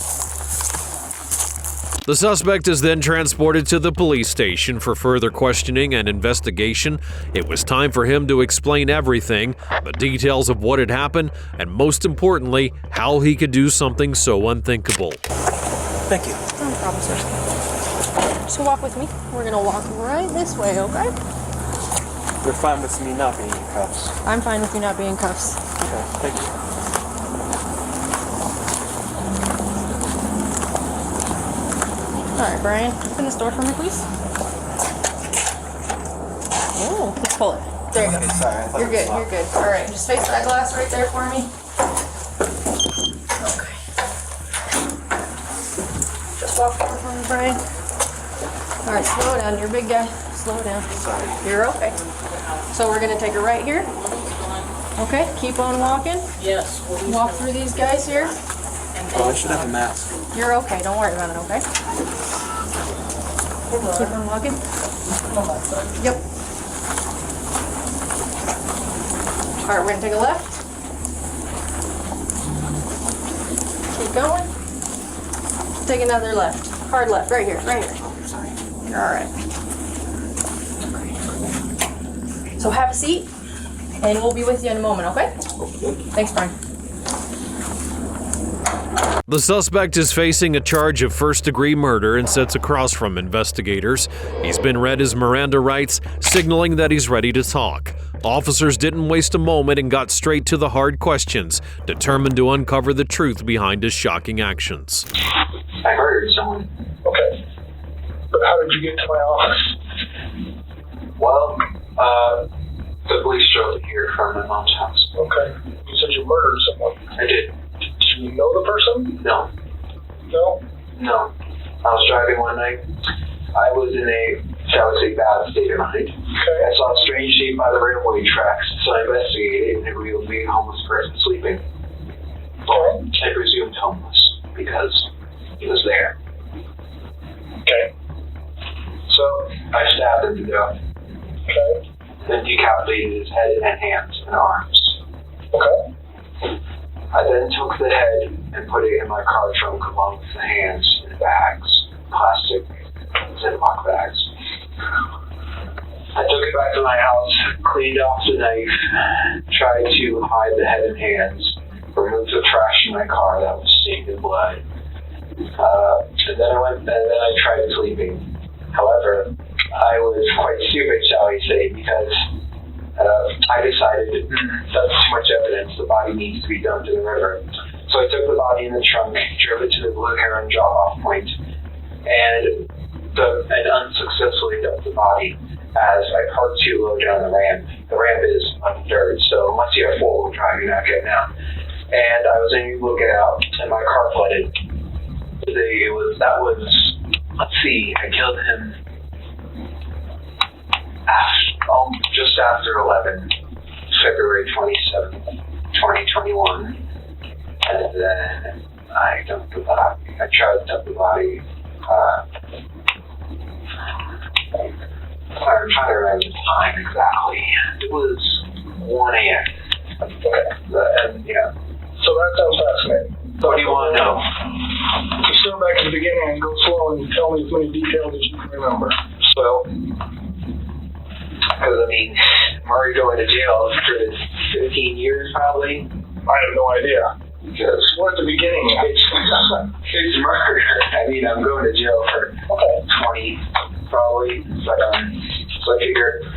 The suspect is then transported to the police station for further questioning and investigation. It was time for him to explain everything, the details of what had happened, and most importantly, how he could do something so unthinkable. Thank you. No problem, sir. So walk with me. We're going to walk right this way, okay? You're fine with me not being in cuffs. I'm fine with you not being in cuffs. Okay, thank you. All right, Brian, open this door for me, please. Oh, let's pull it. There you go. Okay, sorry, I thought You're it was good, you're locked. good. All right, just face that glass right there for me. Okay. Just walk forward for me, Brian. All right, slow down. You're a big guy. Slow down. Sorry. You're okay. So we're gonna take it right here. Okay, keep on walking. Yes. Walk through these guys here. Oh, I should have a mask. You're okay. Don't worry about it, okay? Keep on walking. Yep. All right, we're gonna take a left. Keep going. Take another left. Hard left, right here, right here. You're all right. So have a seat, and we'll be with you in a moment, okay? Thanks, Brian. The suspect is facing a charge of first-degree murder and sits across from investigators. He's been read his Miranda rights, signaling that he's ready to talk. Officers didn't waste a moment and got straight to the hard questions, determined to uncover the truth behind his shocking actions. I murdered someone. Okay. But how did you get to my office? Well, the police drove it here from my mom's house. Okay. You said you murdered someone. I did. Do you know the person? No. No? No. I was driving one night. I was in a, shall we say, bad state of mind. Okay. I saw a strange shape by the railway tracks, so I investigated, and it revealed me a homeless person sleeping. Well, I presumed homeless, because he was there. Okay. So, I stabbed him to death. Okay. Then decapitated his head and hands and arms. Okay. I then took the head and put it in my car trunk along with the hands in bags, plastic Ziploc bags. I took it back to my house, cleaned off the knife, tried to hide the head and hands, removed the trash in my car that was stained in blood. And then I tried sleeping. However, I was quite stupid, shall we say, because I decided that's too much evidence. The body needs to be dumped in the river. So I took the body in the trunk, drove it to the Blue Heron drop-off point, and unsuccessfully dumped the body as I parked too low down the ramp. The ramp is on dirt, so unless you have four-wheel drive, you're not getting out. And I was able to get out, and my car flooded. I killed him just after 11, February 27th, 2021. And then I dumped the body. I tried to dump the body. I'm trying to remember the time exactly. It was 1 a.m. Okay. And yeah. So that sounds fascinating. What do you want to know? Just go back to the beginning and go slow and tell me as many details as you can remember. So, because I mean, I'm already going to jail for 15 years probably. I have no idea. Because we're at the beginning. It's murder. I mean, I'm going to jail for 20 probably. But so I figured,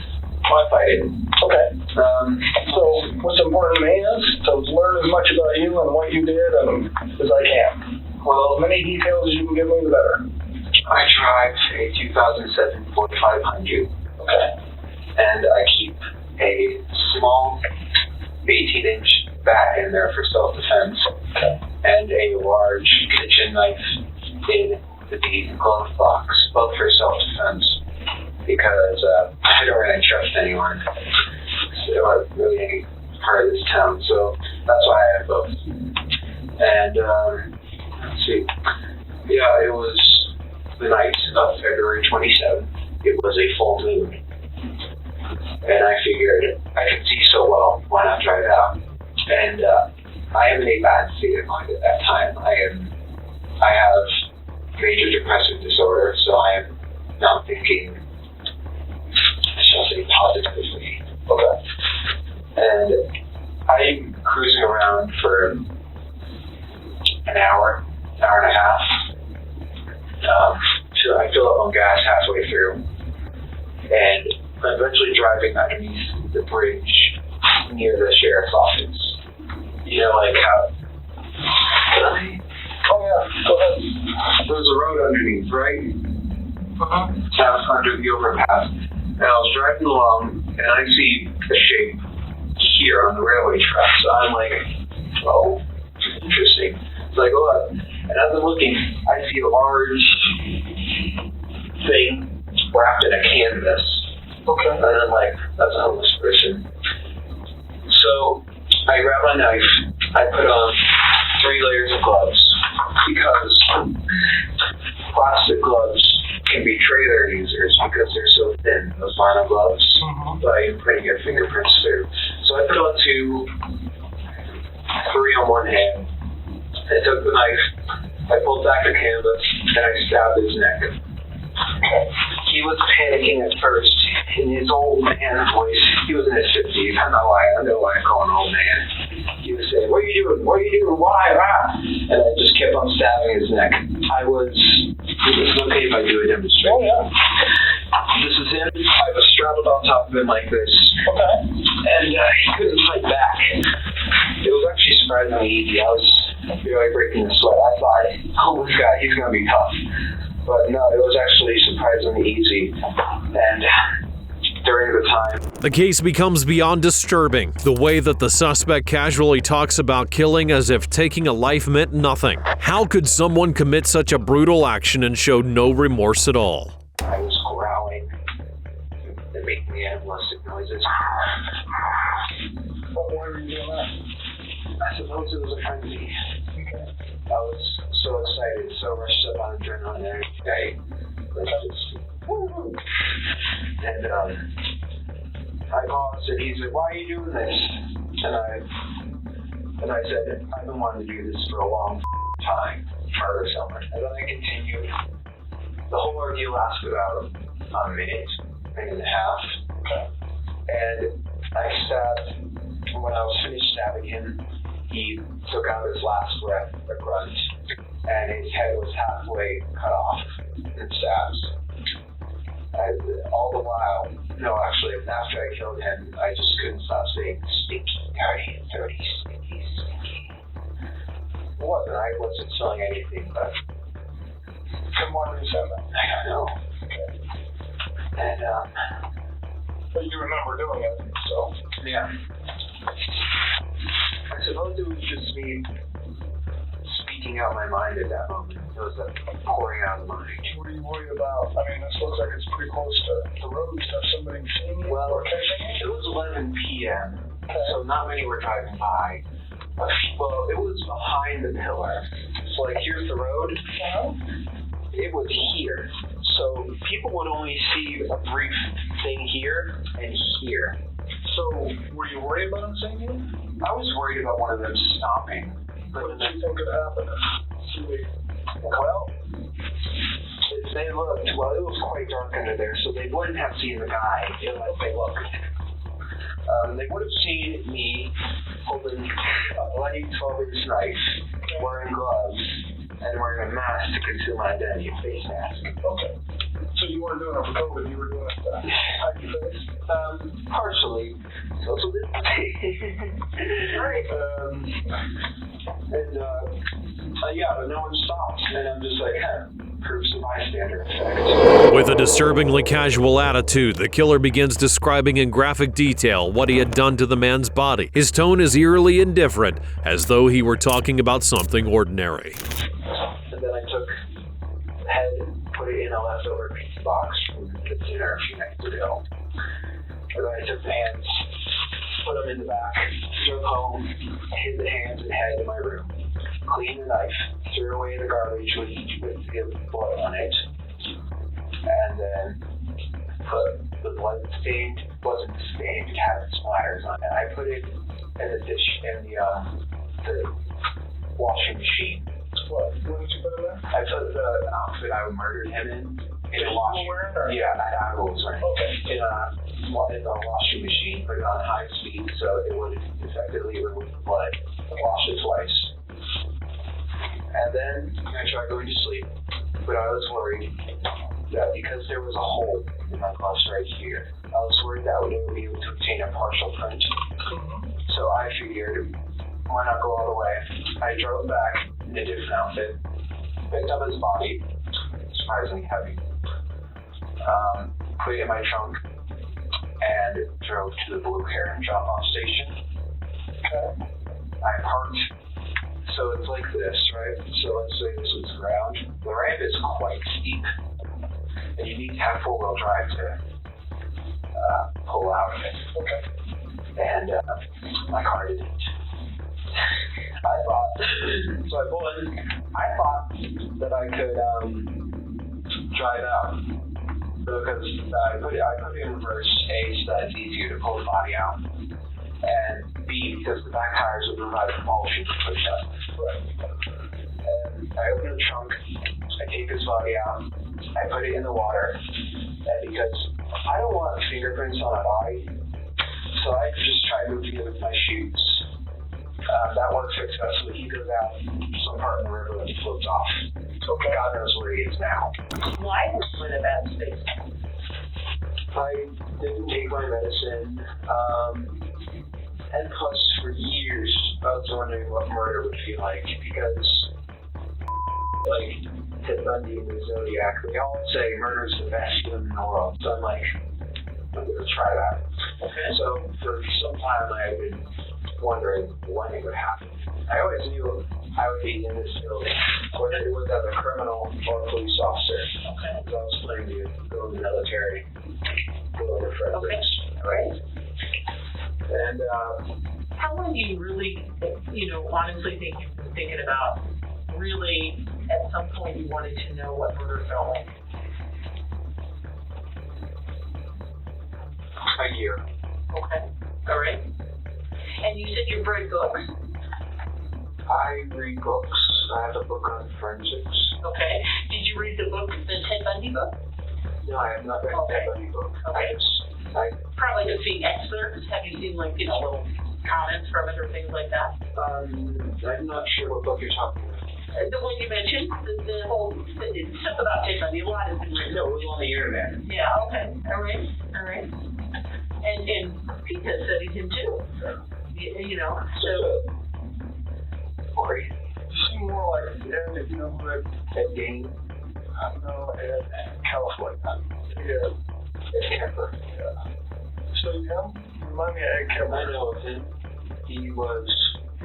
I'll fight it. Okay. So what's important to me is to learn as much about you and what you did and as I can. Well, as many details as you can give me, the better. I drive a 2007 4500. Okay. And I keep a small 18-inch bat in there for self-defense. Okay. And a large kitchen knife in to be glove box, both for self-defense, because I don't really trust anyone. So really any part of this town, so that's why I have both. And let's see, yeah, it was the night of February 27th. It was a full moon, and I figured I could see so well, why not try it out? And I am in a bad state of mind at that time. I have major depressive disorder, so I am not thinking, I shall say, positively. Okay. And I'm cruising around for an hour and a half. So I fill up on gas halfway through, and I'm eventually driving underneath the bridge near the sheriff's office. You know, like how... Can I? Oh yeah, go ahead. There's a road underneath, right? Down under the overpass. And I was driving along, and I see a shape here on the railway track. So I'm like, oh, interesting. So I go up, and as I'm looking, I see a large thing wrapped in a canvas. Okay. And I'm like, that's a homeless person. So I grab my knife, I put on 3 layers of gloves, because plastic gloves can betray their users because they're so thin, those vinyl gloves, by putting your fingerprints through. So I put on 3 on one hand. I took the knife, I pulled back the canvas, and I stabbed his neck. He was panicking at first in his old man voice. He was in his 50s. I know why I call him old man. He was saying, "What are you doing? What are you doing? Why? Ah!" And I just kept on stabbing his neck. It's okay if I do a demonstration. Oh, yeah. This is him. I was straddled on top of him like this. Okay. And he couldn't fight back. It was actually surprisingly easy. I was really breaking the sweat. I thought, oh, this guy, he's going to be tough. But no, it was actually surprisingly easy. And during the time... The case becomes beyond disturbing, the way that the suspect casually talks about killing as if taking a life meant nothing. How could someone commit such a brutal action and show no remorse at all? I was growling and making the animalistic noises. Why were you doing that? I suppose it was a frenzy. I was so excited, so rushed up on adrenaline and I paused and he said, "Why are you doing this?" And I said, "I've been wanting to do this for a long time, murder someone." And then I continued. The whole ordeal lasted about a minute and a half. And I stabbed, when I was finished stabbing him, he took out his last breath, a grunt, and his head was halfway cut off in stabs. All the while, no, actually, after I killed him, I just couldn't stop saying, "Stinky, dirty, stinky, stinky." It wasn't. I wasn't selling anything, but... From what you said that? I don't know. Okay. And, but you remember doing it, so... Yeah. I suppose it was just me speaking out my mind at that moment. It was a pouring out of the mind. What are you worried about? I mean, this looks like it's pretty close to the road. Have somebody seen you? Well, it was 11 p.m., so not many were driving by. Well, it was behind the pillar. So, like, here's the road. It was here. So people would only see a brief thing here and here. So were you worried about them seeing you? I was worried about one of them stopping. But what did you think could happen? Well, they looked, well, it was quite dark under there, so they wouldn't have seen the guy unless they looked. They would have seen me holding a bloody 12-inch knife, wearing gloves, and wearing a mask to conceal my identity, a face mask. Okay. So you weren't doing it for COVID, you were doing it to hide your face? Partially. Social distancing. Right. Yeah, but no one stopped. And I'm just like, proves the bystander effect. With a disturbingly casual attitude, the killer begins describing in graphic detail what he had done to the man's body. His tone is eerily indifferent, as though he were talking about something ordinary. And then I took head, put it in a leftover pizza box from the dinner a few nights ago. And then I took the hands, put them in the back, drove home, hid the hands and head in my room, cleaned the knife, threw away the garbage with the blood on it, and then put the blood stained, wasn't stained, it had splatters on it. I put it in the dish, in the washing machine. What did you put in there? I put the outfit I murdered him in a washing machine. Yeah, I was wearing. Okay. In the washing machine, put it on high speed so it would effectively remove the blood. Wash it twice. And then I tried going to sleep, but I was worried that because there was a hole in my gloves right here, I was worried that I would be able to obtain a partial print. So I figured, why not go all the way? I drove back in a different outfit, picked up his body, surprisingly heavy, put it in my trunk, and drove to the Blue Heron drop-off station. I parked, so it's like this, right? So let's say this is ground. The ramp is quite steep, and you need to have four-wheel drive to pull out of it. Okay. And my car didn't. I thought that I could drive out because I put it in reverse, A, so that it's easier to pull the body out, and B, because the back tires would provide propulsion to push up. And I open the trunk, I take his body out, I put it in the water, and because I don't want fingerprints on a body, so I just try moving it with my shoes. That works successfully. He goes out some part in the river and floats off. So God knows where he is now. Why was it in a bad state? I didn't take my medicine. And plus, for years, I was wondering what murder would feel like because, like, Ted Bundy and the Zodiac, they all say murder's the best feeling in the world. So I'm like, I'm going to try that. Okay. So for some time, I've been wondering when it would happen. I always knew I would be in this building, whether it was as a criminal or a police officer. Okay. So I was planning to go in the military, go over forensics. Okay. Right. And how long do you really, honestly think you've been thinking about really at some point you wanted to know what murder felt like? A year. Okay. All right. And you said you've read books. I read books. I have a book on forensics. Okay. Did you read the book, the Ted Bundy book? No, I have not read the Ted Bundy book. Okay. I probably have seen excerpts. Have you seen little comments from it or things like that? I'm not sure what book you're talking about. The one you mentioned, the whole stuff about Ted Bundy. A lot has been written. No, it was on the internet. Yeah. Okay. All right. And Pete has studied him too. So. Corey. You seem more like Ed, if you know who Ed Gain. I know Ed California. Yeah. Ed Kemper. Yeah. So him? Remind me of Ed Kemper. I know of him. He was a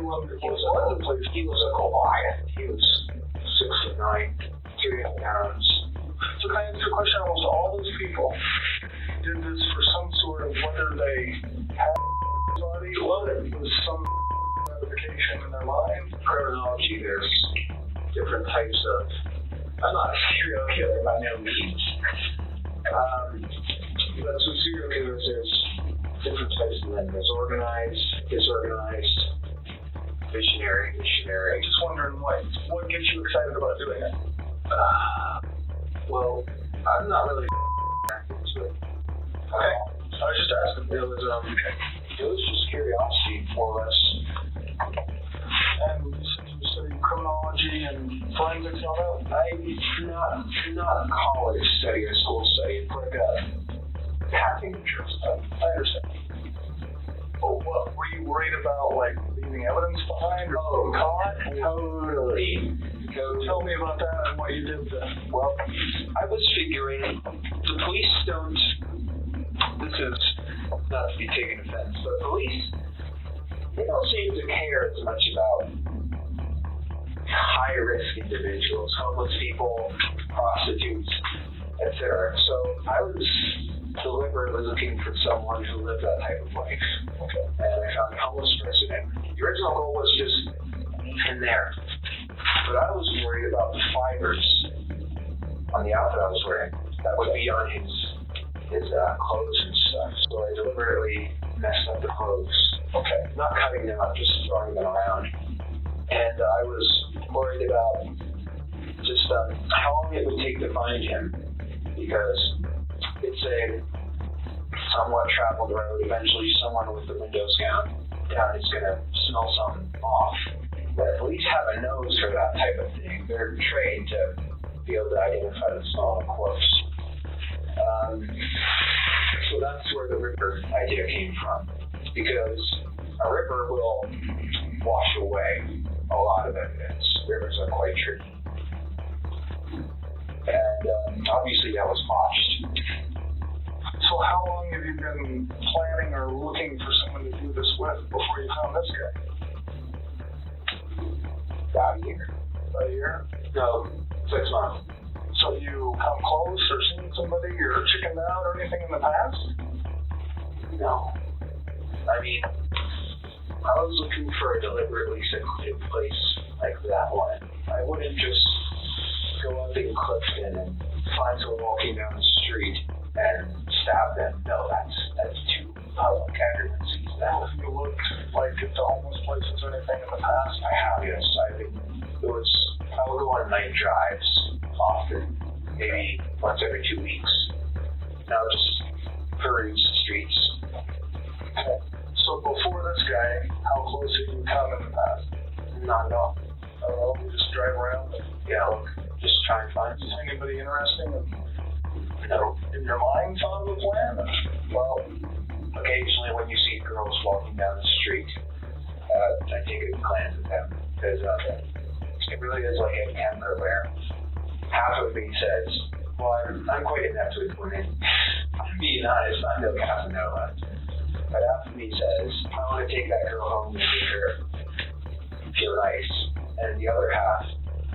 Goliath. He was 6'9", 300 pounds. So can I ask you a question? Almost all those people did this for some sort of, whether they had body or it was some notification in their mind. Criminology, there's different types of. I'm not a serial killer by no means. But with serial killers, there's different types of them. There's organized, disorganized, visionary. I'm just wondering what gets you excited about doing it? Well, I'm not really into it. Okay. I was just asking. It was just curiosity, more or less. And you studied criminology and forensics and all that? Not a college study or school study. It's like a passing interest. I understand. But what, were you worried about, like, leaving evidence behind or being caught? Totally. Tell me about that and what you did then. Well, I was figuring the police don't, this is not to be taken offense, but police, they don't seem to care as much about high-risk individuals, homeless people, prostitutes, etc. So I was deliberately looking for someone who lived that type of life. And I found a homeless person. And the original goal was just in there. But I was worried about the fibers on the outfit I was wearing that would be on his clothes and stuff. So I deliberately messed up the clothes. Not cutting them up, just throwing them around. And I was worried about just how long it would take to find him, because it's a somewhat traveled road. Eventually someone with the windows down is going to smell something off. But at least have a nose for that type of thing. They're trained to be able to identify the smell of a corpse. So that's where the ripper idea came from. Because a ripper will wash away a lot of evidence. Rippers are quite tricky. And obviously that was botched. So how long have you been planning or looking for someone to do this with before you found this guy? About a year. About a year? No, 6 months. So you come close or seen somebody or chickened out or anything in the past? No. I mean, I was looking for a deliberately secluded place like that one. I wouldn't just go up in Clifton and find someone walking down the street and stab them. No, that's too public. Everyone sees that. Have you looked like at the homeless places or anything in the past? I have, yes. I would go on night drives often, maybe once every 2 weeks. And I would just peruse the streets. Okay. So before this guy, how close have you come in the past? Not at all. You just drive around and just try and find something. Anybody interesting? No. In your mind, thought of a plan? Well, occasionally when you see girls walking down the street, I take a glance at them, because it really is like a camera where half of me says, well, I'm quite inept with women. I'm being honest, I'm no Casanova. But half of me says, I want to take that girl home and make her feel nice. And the other half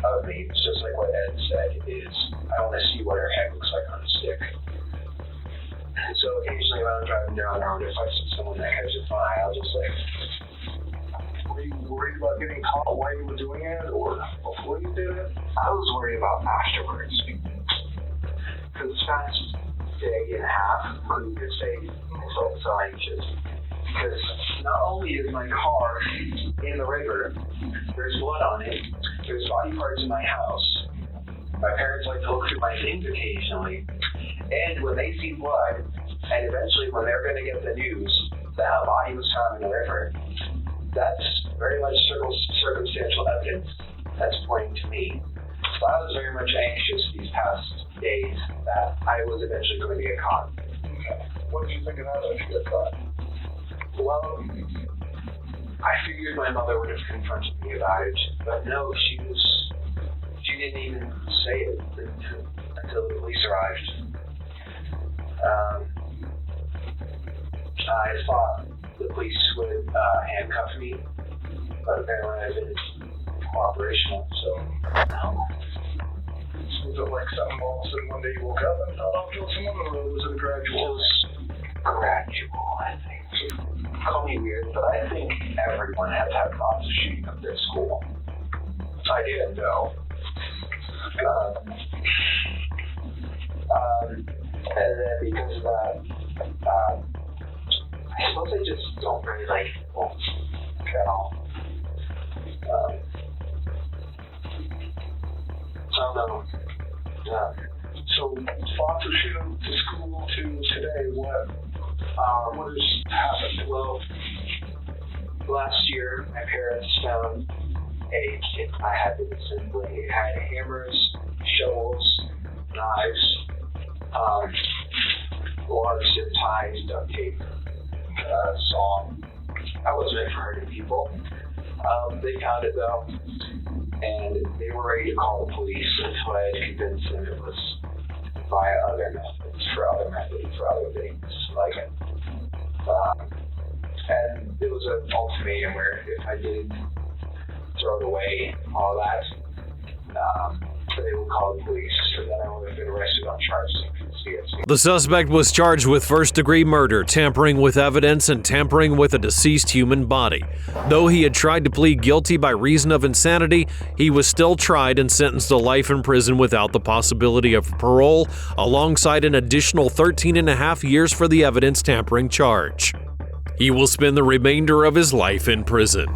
of me, it's just like what Ed said, is I want to see what her head looks like on a stick. And so occasionally when I'm driving down the road, if I see someone that catches my eye, I'll just like... Were you worried about getting caught while you were doing it, or before you did it? I was worried about afterwards. For this past day and a half, including this day, I felt so anxious. Because not only is my car in the river, there's blood on it, there's body parts in my house. My parents like to look through my things occasionally. And when they see blood, and eventually when they're going to get the news that a body was found in the river, that's very much circumstantial evidence that's pointing to me. So I was very much anxious these past days that I was eventually going to get caught. Okay. What did you think of that if you got caught? Well, I figured my mother would have confronted me about it, but no, she didn't even say it until the police arrived. I thought the police would handcuff me, but apparently I've been cooperational, so no. So was it like something all of a sudden one day you woke up and thought I'll kill someone, or was it a gradual? It was gradual, I think. Call me weird, but I think everyone has had thoughts of shooting up their school. I didn't know. And then because of that, I suppose I just don't really like people at all. I don't know. So thoughts of shooting to school to today, what has happened? Well, last year my parents found a kit I had been assembling. It had hammers, shovels, knives, large zip ties, duct tape, saw. I wasn't meant for hurting people. They found it though, and they were ready to call the police until I had convinced them it was via other methods, for other things, like it. And it was an ultimatum where if I didn't throw it away, all that, they would call the police. So then I would have been arrested on charges of conspiracy. The suspect was charged with first-degree murder, tampering with evidence, and tampering with a deceased human body. Though he had tried to plead guilty by reason of insanity, he was still tried and sentenced to life in prison without the possibility of parole, alongside an additional 13.5 years for the evidence tampering charge. He will spend the remainder of his life in prison.